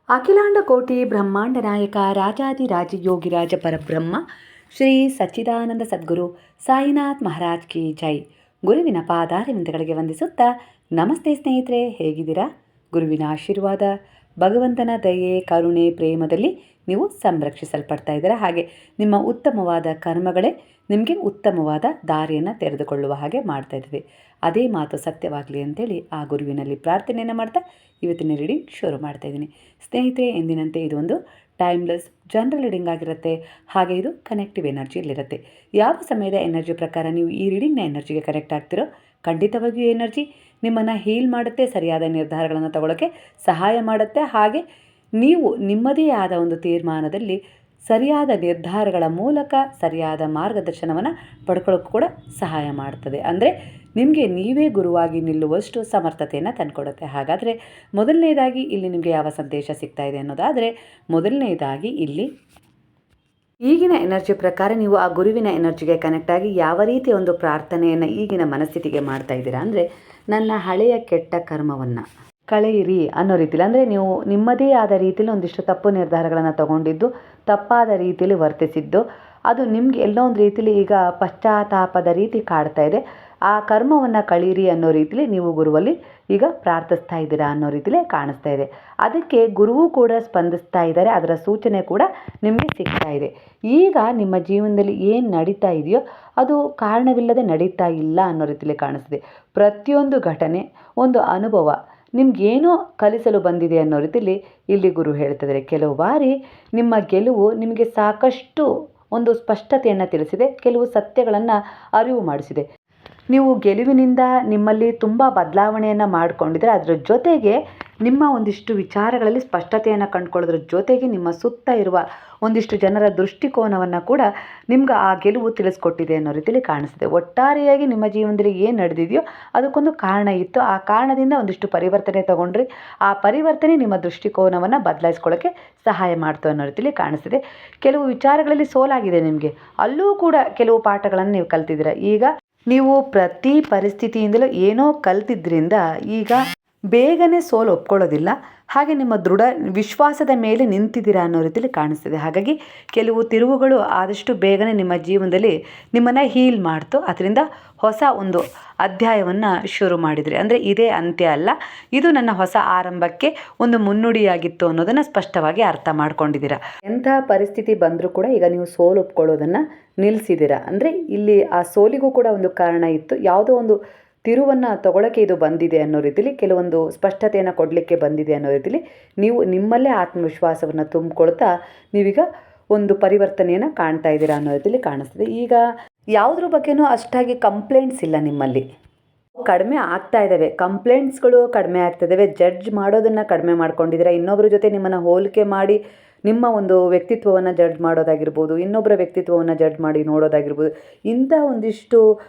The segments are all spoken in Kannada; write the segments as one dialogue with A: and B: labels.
A: ಅಖಿಲಾಂಡ ಕೋಟಿ ಬ್ರಹ್ಮಾಂಡ ನಾಯಕ ರಾಜಾದಿರಾಜ ಯೋಗಿರಾಜ ಪರಬ್ರಹ್ಮ ಶ್ರೀ ಸಚ್ಚಿದಾನಂದ ಸದ್ಗುರು ಸಾಯಿನಾಥ್ ಮಹಾರಾಜ್ ಕಿ ಜೈ. ಗುರುವಿನ ಪಾದಾರವಿಂದಗಳಿಗೆ ವಂದಿಸುತ್ತಾ ನಮಸ್ತೆ ಸ್ನೇಹಿತರೆ, ಹೇಗಿದ್ದೀರಾ? ಗುರುವಿನ ಆಶೀರ್ವಾದ, ಭಗವಂತನ ದಯೆ, ಕರುಣೆ, ಪ್ರೇಮದಲ್ಲಿ ನೀವು ಸಂರಕ್ಷಿಸಲ್ಪಡ್ತಾ ಇದ್ದೀರಾ. ಹಾಗೆ ನಿಮ್ಮ ಉತ್ತಮವಾದ ಕರ್ಮಗಳೇ ನಿಮಗೆ ಉತ್ತಮವಾದ ದಾರಿಯನ್ನು ತೆರೆದುಕೊಳ್ಳುವ ಹಾಗೆ ಮಾಡ್ತಾ ಇದ್ದೀವಿ. ಅದೇ ಮಾತು ಸತ್ಯವಾಗಲಿ ಅಂತೇಳಿ ಆ ಗುರುವಿನಲ್ಲಿ ಪ್ರಾರ್ಥನೆಯನ್ನು ಮಾಡ್ತಾ ಇವತ್ತಿನ ರೀಡಿಂಗ್ ಶುರು ಮಾಡ್ತಾ ಇದ್ದೀನಿ. ಸ್ನೇಹಿತರೆ, ಎಂದಿನಂತೆ ಇದೊಂದು ಟೈಮ್ಲೆಸ್ ಜನರಲ್ ರೀಡಿಂಗ್ ಆಗಿರುತ್ತೆ. ಹಾಗೆ ಇದು ಕನೆಕ್ಟಿವ್ ಎನರ್ಜಿಯಲ್ಲಿರುತ್ತೆ. ಯಾವ ಸಮಯದ ಎನರ್ಜಿ ಪ್ರಕಾರ ನೀವು ಈ ರೀಡಿಂಗ್ನ ಎನರ್ಜಿಗೆ ಕನೆಕ್ಟ್ ಆಗ್ತಿರೋ, ಖಂಡಿತವಾಗಿಯೂ ಎನರ್ಜಿ ನಿಮ್ಮನ್ನು ಹೀಲ್ ಮಾಡುತ್ತೆ, ಸರಿಯಾದ ನಿರ್ಧಾರಗಳನ್ನು ತಗೊಳ್ಳೋಕ್ಕೆ ಸಹಾಯ ಮಾಡುತ್ತೆ. ಹಾಗೆ ನೀವು ನಿಮ್ಮದೇ ಆದ ಒಂದು ತೀರ್ಮಾನದಲ್ಲಿ ಸರಿಯಾದ ನಿರ್ಧಾರಗಳ ಮೂಲಕ ಸರಿಯಾದ ಮಾರ್ಗದರ್ಶನವನ್ನು ಪಡ್ಕೊಳ್ಳೋಕ್ಕೂ ಕೂಡ ಸಹಾಯ ಮಾಡ್ತದೆ. ಅಂದರೆ ನಿಮಗೆ ನೀವೇ ಗುರುವಾಗಿ ನಿಲ್ಲುವಷ್ಟು ಸಮರ್ಥತೆಯನ್ನು ತಂದುಕೊಡುತ್ತೆ. ಹಾಗಾದರೆ ಮೊದಲನೇದಾಗಿ ಇಲ್ಲಿ ನಿಮಗೆ ಯಾವ ಸಂದೇಶ ಸಿಗ್ತಾ ಇದೆ ಅನ್ನೋದಾದರೆ, ಮೊದಲನೇದಾಗಿ ಇಲ್ಲಿ ಈಗಿನ ಎನರ್ಜಿ ಪ್ರಕಾರ ನೀವು ಆ ಗುರುವಿನ ಎನರ್ಜಿಗೆ ಕನೆಕ್ಟ್ ಆಗಿ ಯಾವ ರೀತಿಯ ಒಂದು ಪ್ರಾರ್ಥನೆಯನ್ನು ಈಗಿನ ಮನಸ್ಥಿತಿಗೆ ಮಾಡ್ತಾ ಇದ್ದೀರಾ ಅಂದರೆ, ನನ್ನ ಹಳೆಯ ಕೆಟ್ಟ ಕರ್ಮವನ್ನು ಕಳೆಯಿರಿ ಅನ್ನೋ ರೀತಿಯಲ್ಲಿ. ಅಂದರೆ ನೀವು ನಿಮ್ಮದೇ ಆದ ರೀತಿಯಲ್ಲಿ ಒಂದಿಷ್ಟು ತಪ್ಪು ನಿರ್ಧಾರಗಳನ್ನು ತಗೊಂಡಿದ್ದು, ತಪ್ಪಾದ ರೀತಿಯಲ್ಲಿ ವರ್ತಿಸಿದ್ದು, ಅದು ನಿಮಗೆ ಎಲ್ಲೋ ಒಂದು ರೀತಿಯಲ್ಲಿ ಈಗ ಪಶ್ಚಾತ್ತಾಪದ ರೀತಿ ಕಾಡ್ತಾ ಇದೆ. ಆ ಕರ್ಮವನ್ನು ಕಳೀರಿ ಅನ್ನೋ ರೀತಿಯಲ್ಲಿ ನೀವು ಗುರುವಲ್ಲಿ ಈಗ ಪ್ರಾರ್ಥಿಸ್ತಾ ಇದ್ದೀರಾ ಅನ್ನೋ ರೀತಿಯಲ್ಲಿ ಕಾಣಿಸ್ತಾ ಇದೆ. ಅದಕ್ಕೆ ಗುರುವು ಕೂಡ ಸ್ಪಂದಿಸ್ತಾ ಇದ್ದಾರೆ, ಅದರ ಸೂಚನೆ ಕೂಡ ನಿಮಗೆ ಸಿಗ್ತಾ ಇದೆ. ಈಗ ನಿಮ್ಮ ಜೀವನದಲ್ಲಿ ಏನು ನಡೀತಾ ಇದೆಯೋ ಅದು ಕಾರಣವಿಲ್ಲದೆ ನಡೀತಾ ಇಲ್ಲ ಅನ್ನೋ ರೀತಿಯಲ್ಲಿ ಕಾಣಿಸ್ತಿದೆ. ಪ್ರತಿಯೊಂದು ಘಟನೆ, ಒಂದು ಅನುಭವ ನಿಮಗೇನೋ ಕಲಿಸಲು ಬಂದಿದೆ ಅನ್ನೋ ರೀತಿಯಲ್ಲಿ ಇಲ್ಲಿ ಗುರು ಹೇಳ್ತಿದ್ದಾರೆ. ಕೆಲವು ಬಾರಿ ನಿಮ್ಮ ಗೆಲುವು ನಿಮಗೆ ಸಾಕಷ್ಟು ಒಂದು ಸ್ಪಷ್ಟತೆಯನ್ನು ತಿಳಿಸಿದೆ, ಕೆಲವು ಸತ್ಯಗಳನ್ನು ಅರಿವು ಮಾಡಿಸಿದೆ. ನೀವು ಗೆಲುವಿನಿಂದ ನಿಮ್ಮಲ್ಲಿ ತುಂಬ ಬದಲಾವಣೆಯನ್ನು ಮಾಡಿಕೊಂಡಿದ್ರೆ, ಅದರ ಜೊತೆಗೆ ನಿಮ್ಮ ಒಂದಿಷ್ಟು ವಿಚಾರಗಳಲ್ಲಿ ಸ್ಪಷ್ಟತೆಯನ್ನು ಕಂಡುಕೊಳ್ಳೋದ್ರ ಜೊತೆಗೆ ನಿಮ್ಮ ಸುತ್ತ ಇರುವ ಒಂದಿಷ್ಟು ಜನರ ದೃಷ್ಟಿಕೋನವನ್ನು ಕೂಡ ನಿಮ್ಗೆ ಆ ಗೆಲುವು ತಿಳಿಸ್ಕೊಟ್ಟಿದೆ ಅನ್ನೋ ರೀತಿಯಲ್ಲಿ ಕಾಣಿಸ್ತಿದೆ. ಒಟ್ಟಾರೆಯಾಗಿ ನಿಮ್ಮ ಜೀವನದಲ್ಲಿ ಏನು ನಡೆದಿದೆಯೋ ಅದಕ್ಕೊಂದು ಕಾರಣ ಇತ್ತು. ಆ ಕಾರಣದಿಂದ ಒಂದಿಷ್ಟು ಪರಿವರ್ತನೆ ತೊಗೊಂಡ್ರಿ. ಆ ಪರಿವರ್ತನೆ ನಿಮ್ಮ ದೃಷ್ಟಿಕೋನವನ್ನು ಬದಲಾಯಿಸ್ಕೊಳ್ಳೋಕ್ಕೆ ಸಹಾಯ ಮಾಡ್ತು ಅನ್ನೋ ರೀತಿಯಲ್ಲಿ ಕಾಣಿಸ್ತಿದೆ. ಕೆಲವು ವಿಚಾರಗಳಲ್ಲಿ ಸೋಲಾಗಿದೆ ನಿಮಗೆ, ಅಲ್ಲೂ ಕೂಡ ಕೆಲವು ಪಾಠಗಳನ್ನು ನೀವು ಕಲ್ತಿದ್ದೀರ. ಈಗ ನೀವು ಪ್ರತಿ ಪರಿಸ್ಥಿತಿಯಿಂದಲೂ ಏನೋ ಕಲ್ತಿದ್ರಿಂದ ಈಗ ಬೇಗನೆ ಸೋಲು ಒಪ್ಕೊಳ್ಳೋದಿಲ್ಲ. ಹಾಗೆ ನಿಮ್ಮ ದೃಢ ವಿಶ್ವಾಸದ ಮೇಲೆ ನಿಂತಿದ್ದೀರಾ ಅನ್ನೋ ರೀತಿಯಲ್ಲಿ ಕಾಣಿಸ್ತಿದೆ. ಹಾಗಾಗಿ ಕೆಲವು ತಿರುವುಗಳು ಆದಷ್ಟು ಬೇಗನೆ ನಿಮ್ಮ ಜೀವನದಲ್ಲಿ ನಿಮ್ಮನ್ನು ಹೀಲ್ ಮಾಡ್ತು. ಅದರಿಂದ ಹೊಸ ಒಂದು ಅಧ್ಯಾಯವನ್ನು ಶುರು ಮಾಡಿದ್ರಿ. ಅಂದರೆ ಇದೇ ಅಂತ್ಯ ಅಲ್ಲ, ಇದು ನನ್ನ ಹೊಸ ಆರಂಭಕ್ಕೆ ಒಂದು ಮುನ್ನುಡಿಯಾಗಿತ್ತು ಅನ್ನೋದನ್ನು ಸ್ಪಷ್ಟವಾಗಿ ಅರ್ಥ ಮಾಡ್ಕೊಂಡಿದ್ದೀರಾ. ಎಂಥ ಪರಿಸ್ಥಿತಿ ಬಂದರೂ ಕೂಡ ಈಗ ನೀವು ಸೋಲು ಒಪ್ಕೊಳ್ಳೋದನ್ನು ನಿಲ್ಲಿಸಿದ್ದೀರಾ. ಅಂದರೆ ಇಲ್ಲಿ ಆ ಸೋಲಿಗೂ ಕೂಡ ಒಂದು ಕಾರಣ ಇತ್ತು. ಯಾವುದೋ ಒಂದು ತಿರುವನ್ನು ತಗೊಳ್ಳೋಕ್ಕೆ ಇದು ಬಂದಿದೆ ಅನ್ನೋ ರೀತಿಲಿ, ಕೆಲವೊಂದು ಸ್ಪಷ್ಟತೆಯನ್ನು ಕೊಡಲಿಕ್ಕೆ ಬಂದಿದೆ ಅನ್ನೋ ರೀತಿಲಿ ನೀವು ನಿಮ್ಮಲ್ಲೇ ಆತ್ಮವಿಶ್ವಾಸವನ್ನು ತುಂಬಿಕೊಳ್ತಾ ನೀವೀಗ ಒಂದು ಪರಿವರ್ತನೆಯನ್ನು ಕಾಣ್ತಾ ಇದ್ದೀರಾ ಅನ್ನೋ ರೀತಿಲಿ ಕಾಣಿಸ್ತದೆ. ಈಗ ಯಾವುದ್ರ ಬಗ್ಗೆನೂ ಅಷ್ಟಾಗಿ ಕಂಪ್ಲೇಂಟ್ಸ್ ಇಲ್ಲ, ನಿಮ್ಮಲ್ಲಿ ಕಡಿಮೆ ಆಗ್ತಾ ಇದ್ದಾವೆ, ಕಂಪ್ಲೇಂಟ್ಸ್ಗಳು ಕಡಿಮೆ ಆಗ್ತಿದ್ದಾವೆ. ಜಡ್ಜ್ ಮಾಡೋದನ್ನು ಕಡಿಮೆ ಮಾಡ್ಕೊಂಡಿದ್ದೀರಾ. ಇನ್ನೊಬ್ಬರ ಜೊತೆ ನಿಮ್ಮನ್ನು ಹೋಲಿಕೆ ಮಾಡಿ ನಿಮ್ಮ ಒಂದು ವ್ಯಕ್ತಿತ್ವವನ್ನು ಜಡ್ಜ್ ಮಾಡೋದಾಗಿರ್ಬೋದು, ಇನ್ನೊಬ್ಬರ ವ್ಯಕ್ತಿತ್ವವನ್ನು ಜಡ್ಜ್ ಮಾಡಿ ನೋಡೋದಾಗಿರ್ಬೋದು, ಇಂಥ ಒಂದಿಷ್ಟು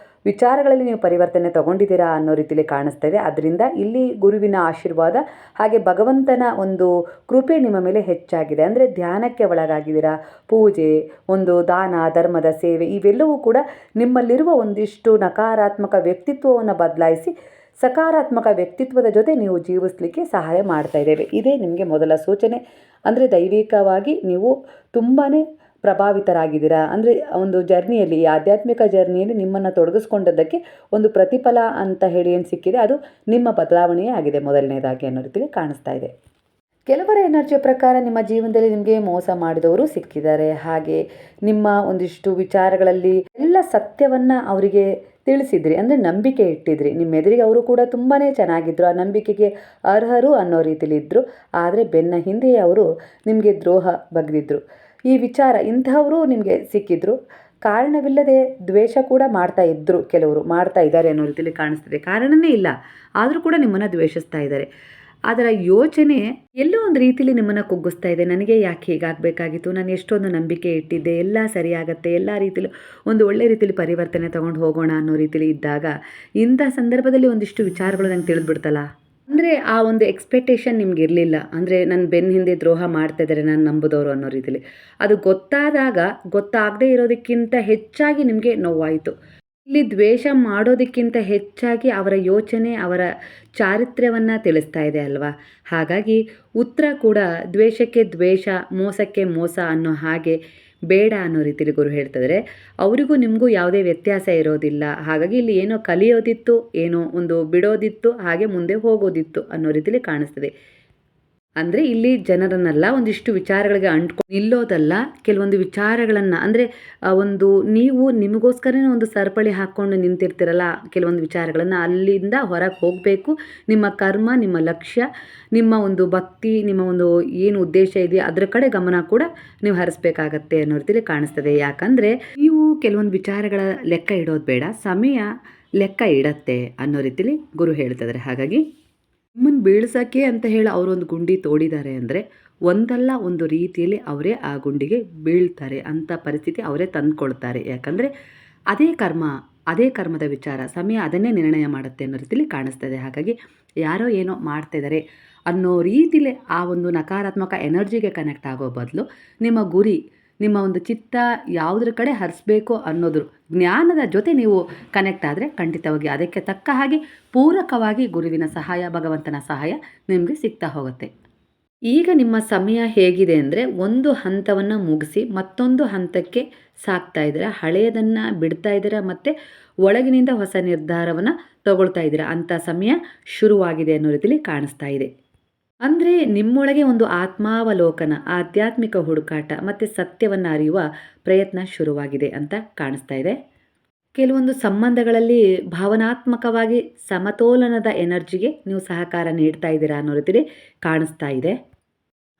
A: ವಿಚಾರಗಳಲ್ಲಿ ನೀವು ಪರಿವರ್ತನೆ ತಗೊಂಡಿದ್ದೀರಾ ಅನ್ನೋ ರೀತಿಯಲ್ಲಿ ಕಾಣಿಸ್ತಾ ಇದೆ. ಅದರಿಂದ ಇಲ್ಲಿ ಗುರುವಿನ ಆಶೀರ್ವಾದ ಹಾಗೆ ಭಗವಂತನ ಒಂದು ಕೃಪೆ ನಿಮ್ಮ ಮೇಲೆ ಹೆಚ್ಚಾಗಿದೆ. ಅಂದರೆ ಧ್ಯಾನಕ್ಕೆ ಒಳಗಾಗಿದ್ದೀರಾ, ಪೂಜೆ, ಒಂದು ದಾನ ಧರ್ಮದ ಸೇವೆ, ಇವೆಲ್ಲವೂ ಕೂಡ ನಿಮ್ಮಲ್ಲಿರುವ ಒಂದಿಷ್ಟು ನಕಾರಾತ್ಮಕ ವ್ಯಕ್ತಿತ್ವವನ್ನು ಬದಲಾಯಿಸಿ ಸಕಾರಾತ್ಮಕ ವ್ಯಕ್ತಿತ್ವದ ಜೊತೆ ನೀವು ಜೀವಿಸಲಿಕ್ಕೆ ಸಹಾಯ ಮಾಡ್ತಾ ಇದ್ದೇವೆ. ಇದೇ ನಿಮಗೆ ಮೊದಲ ಸೂಚನೆ. ಅಂದರೆ ದೈವಿಕವಾಗಿ ನೀವು ತುಂಬಾ ಪ್ರಭಾವಿತರಾಗಿದ್ದೀರಾ. ಅಂದರೆ ಒಂದು ಜರ್ನಿಯಲ್ಲಿ, ಈ ಆಧ್ಯಾತ್ಮಿಕ ಜರ್ನಿಯಲ್ಲಿ ನಿಮ್ಮನ್ನು ತೊಡಗಿಸ್ಕೊಂಡದ್ದಕ್ಕೆ ಒಂದು ಪ್ರತಿಫಲ ಅಂತ ಹೇಳಿ ಏನು ಸಿಕ್ಕಿದೆ, ಅದು ನಿಮ್ಮ ಬದಲಾವಣೆಯೇ ಆಗಿದೆ ಮೊದಲನೇದಾಗಿ ಅನ್ನೋ ರೀತಿಯಲ್ಲಿ ಕಾಣಿಸ್ತಾ ಇದೆ. ಕೆಲವರ ಎನರ್ಜಿಯ ಪ್ರಕಾರ ನಿಮ್ಮ ಜೀವನದಲ್ಲಿ ನಿಮಗೆ ಮೋಸ ಮಾಡಿದವರು ಸಿಕ್ಕಿದ್ದಾರೆ. ಹಾಗೆ ನಿಮ್ಮ ಒಂದಿಷ್ಟು ವಿಚಾರಗಳಲ್ಲಿ ಎಲ್ಲ ಸತ್ಯವನ್ನು ಅವರಿಗೆ ತಿಳಿಸಿದ್ರಿ, ಅಂದರೆ ನಂಬಿಕೆ ಇಟ್ಟಿದ್ರಿ. ನಿಮ್ಮ ಎದುರಿಗೆ ಅವರು ಕೂಡ ತುಂಬಾ ಚೆನ್ನಾಗಿದ್ದರು, ಆ ನಂಬಿಕೆಗೆ ಅರ್ಹರು ಅನ್ನೋ ರೀತಿಲಿ ಇದ್ದರು. ಆದರೆ ಬೆನ್ನ ಹಿಂದೆಯೇ ಅವರು ನಿಮಗೆ ದ್ರೋಹ ಬಗೆದಿದ್ದರು. ಈ ವಿಚಾರ ಇಂಥವರು ನಿಮಗೆ ಸಿಕ್ಕಿದ್ರು. ಕಾರಣವಿಲ್ಲದೆ ದ್ವೇಷ ಕೂಡ ಮಾಡ್ತಾ ಇದ್ದರು, ಕೆಲವರು ಮಾಡ್ತಾ ಇದ್ದಾರೆ ಅನ್ನೋ ರೀತಿಯಲ್ಲಿ ಕಾಣಿಸ್ತಿದೆ. ಕಾರಣವೇ ಇಲ್ಲ, ಆದರೂ ಕೂಡ ನಿಮ್ಮನ್ನು ದ್ವೇಷಿಸ್ತಾ ಇದ್ದಾರೆ. ಅದರ ಯೋಚನೆ ಎಲ್ಲೋ ಒಂದು ರೀತಿಯಲ್ಲಿ ನಿಮ್ಮನ್ನು ಕುಗ್ಗಿಸ್ತಾ ಇದೆ. ನನಗೆ ಯಾಕೆ ಹೀಗಾಗಬೇಕಾಗಿತ್ತು, ನಾನು ಎಷ್ಟೊಂದು ನಂಬಿಕೆ ಇಟ್ಟಿದ್ದೆ, ಎಲ್ಲ ಸರಿಯಾಗತ್ತೆ, ಎಲ್ಲ ರೀತಿಯಲ್ಲೂ ಒಂದು ಒಳ್ಳೆ ರೀತಿಯಲ್ಲಿ ಪರಿವರ್ತನೆ ತೊಗೊಂಡು ಹೋಗೋಣ ಅನ್ನೋ ರೀತಿಯಲ್ಲಿ ಇದ್ದಾಗ ಇಂಥ ಸಂದರ್ಭದಲ್ಲಿ ಒಂದಿಷ್ಟು ವಿಚಾರಗಳು ನಂಗೆ ತಿಳಿದ್ಬಿಡ್ತಲ್ಲ. ಅಂದರೆ ಆ ಒಂದು ಎಕ್ಸ್ಪೆಕ್ಟೇಷನ್ ನಿಮ್ಗೆ ಇರಲಿಲ್ಲ. ಅಂದರೆ ನನ್ನ ಬೆನ್ನ ಹಿಂದೆ ದ್ರೋಹ ಮಾಡ್ತಾ ಇದ್ದಾರೆ ನಾನು ನಂಬಿದವರು ಅನ್ನೋ ರೀತಿಯಲ್ಲಿ. ಅದು ಗೊತ್ತಾದಾಗ ಗೊತ್ತಾಗದೇ ಇರೋದಕ್ಕಿಂತ ಹೆಚ್ಚಾಗಿ ನಿಮಗೆ ನೋವಾಯಿತು. ಇಲ್ಲಿ ದ್ವೇಷ ಮಾಡೋದಕ್ಕಿಂತ ಹೆಚ್ಚಾಗಿ ಅವರ ಯೋಚನೆ, ಅವರ ಚಾರಿತ್ರ್ಯವನ್ನು ತಿಳಿಸ್ತಾ ಇದೆ ಅಲ್ವಾ. ಹಾಗಾಗಿ ಉತ್ತರ ಕೂಡ ದ್ವೇಷಕ್ಕೆ ದ್ವೇಷ, ಮೋಸಕ್ಕೆ ಮೋಸ ಅನ್ನೋ ಹಾಗೆ ಬೇಡ ಅನ್ನೋ ರೀತಿಯಲ್ಲಿ ಗುರು ಹೇಳ್ತಿದ್ದಾರೆ. ಅವರಿಗೂ ನಿಮಗೂ ಯಾವುದೇ ವ್ಯತ್ಯಾಸ ಇರೋದಿಲ್ಲ. ಹಾಗಾಗಿ ಇಲ್ಲಿ ಏನೋ ಕಲಿಯೋದಿತ್ತು, ಏನೋ ಒಂದು ಬಿಡೋದಿತ್ತು, ಹಾಗೆ ಮುಂದೆ ಹೋಗೋದಿತ್ತು ಅನ್ನೋ ರೀತಿಯಲ್ಲಿ ಕಾಣಿಸ್ತದೆ. ಅಂದರೆ ಇಲ್ಲಿ ಜನರನ್ನೆಲ್ಲ ಒಂದಿಷ್ಟು ವಿಚಾರಗಳಿಗೆ ಅಂಟ್ಕೊಂಡು ನಿಲ್ಲೋದಲ್ಲ, ಕೆಲವೊಂದು ವಿಚಾರಗಳನ್ನು ಅಂದರೆ ಒಂದು ನೀವು ನಿಮಗೋಸ್ಕರನೇ ಒಂದು ಸರಪಳಿ ಹಾಕ್ಕೊಂಡು ನಿಂತಿರ್ತೀರಲ್ಲ, ಕೆಲವೊಂದು ವಿಚಾರಗಳನ್ನು ಅಲ್ಲಿಂದ ಹೊರಗೆ ಹೋಗಬೇಕು. ನಿಮ್ಮ ಕರ್ಮ, ನಿಮ್ಮ ಲಕ್ಷ್ಯ, ನಿಮ್ಮ ಒಂದು ಭಕ್ತಿ, ನಿಮ್ಮ ಒಂದು ಏನು ಉದ್ದೇಶ ಇದೆಯಾ ಅದರ ಕಡೆ ಗಮನ ಕೂಡ ನೀವು ಹರಿಸ್ಬೇಕಾಗತ್ತೆ ಅನ್ನೋ ರೀತಿಯಲ್ಲಿ ಕಾಣಿಸ್ತದೆ. ಯಾಕಂದರೆ ನೀವು ಕೆಲವೊಂದು ವಿಚಾರಗಳ ಲೆಕ್ಕ ಇಡೋದು ಬೇಡ, ಸಮಯ ಲೆಕ್ಕ ಇಡತ್ತೆ ಅನ್ನೋ ರೀತಿಯಲ್ಲಿ ಗುರು ಹೇಳ್ತಿದ್ದಾರೆ. ಹಾಗಾಗಿ ನಿಮ್ಮನ್ನು ಬೀಳ್ಸೋಕ್ಕೆ ಅಂತ ಹೇಳಿ ಅವರೊಂದು ಗುಂಡಿ ತೋಡಿದ್ದಾರೆ ಅಂದರೆ ಒಂದಲ್ಲ ಒಂದು ರೀತಿಯಲ್ಲಿ ಅವರೇ ಆ ಗುಂಡಿಗೆ ಬೀಳ್ತಾರೆ ಅಂಥ ಪರಿಸ್ಥಿತಿ ಅವರೇ ತಂದುಕೊಳ್ತಾರೆ. ಯಾಕಂದರೆ ಅದೇ ಕರ್ಮದ ವಿಚಾರ, ಸಮಯ ಅದನ್ನೇ ನಿರ್ಣಯ ಮಾಡುತ್ತೆ ಅನ್ನೋ ರೀತಿಯಲ್ಲಿ ಕಾಣಿಸ್ತದೆ. ಹಾಗಾಗಿ ಯಾರೋ ಏನೋ ಮಾಡ್ತಿದ್ದಾರೆ ಅನ್ನೋ ರೀತಿಲಿ ಆ ಒಂದು ನಕಾರಾತ್ಮಕ ಎನರ್ಜಿಗೆ ಕನೆಕ್ಟ್ ಆಗೋ ಬದಲು ನಿಮ್ಮ ಗುರಿ, ನಿಮ್ಮ ಒಂದು ಚಿತ್ತ ಯಾವುದ್ರ ಕಡೆ ಹರಿಸ್ಬೇಕು ಅನ್ನೋದ್ರ ಜ್ಞಾನದ ಜೊತೆ ನೀವು ಕನೆಕ್ಟ್ ಆದರೆ ಖಂಡಿತವಾಗಿ ಅದಕ್ಕೆ ತಕ್ಕ ಹಾಗೆ ಪೂರಕವಾಗಿ ಗುರುವಿನ ಸಹಾಯ, ಭಗವಂತನ ಸಹಾಯ ನಿಮಗೆ ಸಿಗ್ತಾ ಹೋಗುತ್ತೆ. ಈಗ ನಿಮ್ಮ ಸಮಯ ಹೇಗಿದೆ ಅಂದರೆ ಒಂದು ಹಂತವನ್ನು ಮುಗಿಸಿ ಮತ್ತೊಂದು ಹಂತಕ್ಕೆ ಸಾಕ್ತಾ ಇದ್ದೀರಾ, ಹಳೆಯದನ್ನು ಬಿಡ್ತಾ ಇದ್ದೀರಾ ಮತ್ತು ಒಳಗಿನಿಂದ ಹೊಸ ನಿರ್ಧಾರವನ್ನು ತಗೊಳ್ತಾ ಇದ್ದೀರಾ ಅಂಥ ಸಮಯ ಶುರುವಾಗಿದೆ ಅನ್ನೋ ರೀತಿಯಲ್ಲಿ ಕಾಣಿಸ್ತಾ ಇದೆ. ಅಂದರೆ ನಿಮ್ಮೊಳಗೆ ಒಂದು ಆತ್ಮಾವಲೋಕನ, ಆಧ್ಯಾತ್ಮಿಕ ಹುಡುಕಾಟ ಮತ್ತು ಸತ್ಯವನ್ನು ಅರಿಯುವ ಪ್ರಯತ್ನ ಶುರುವಾಗಿದೆ ಅಂತ ಕಾಣಿಸ್ತಾ ಇದೆ. ಕೆಲವೊಂದು ಸಂಬಂಧಗಳಲ್ಲಿ ಭಾವನಾತ್ಮಕವಾಗಿ ಸಮತೋಲನದ ಎನರ್ಜಿಗೆ ನೀವು ಸಹಕಾರ ನೀಡ್ತಾ ಇದ್ದೀರಾ ಅನ್ನೋ ರೀತಿಯಲ್ಲಿ ಕಾಣಿಸ್ತಾ ಇದೆ.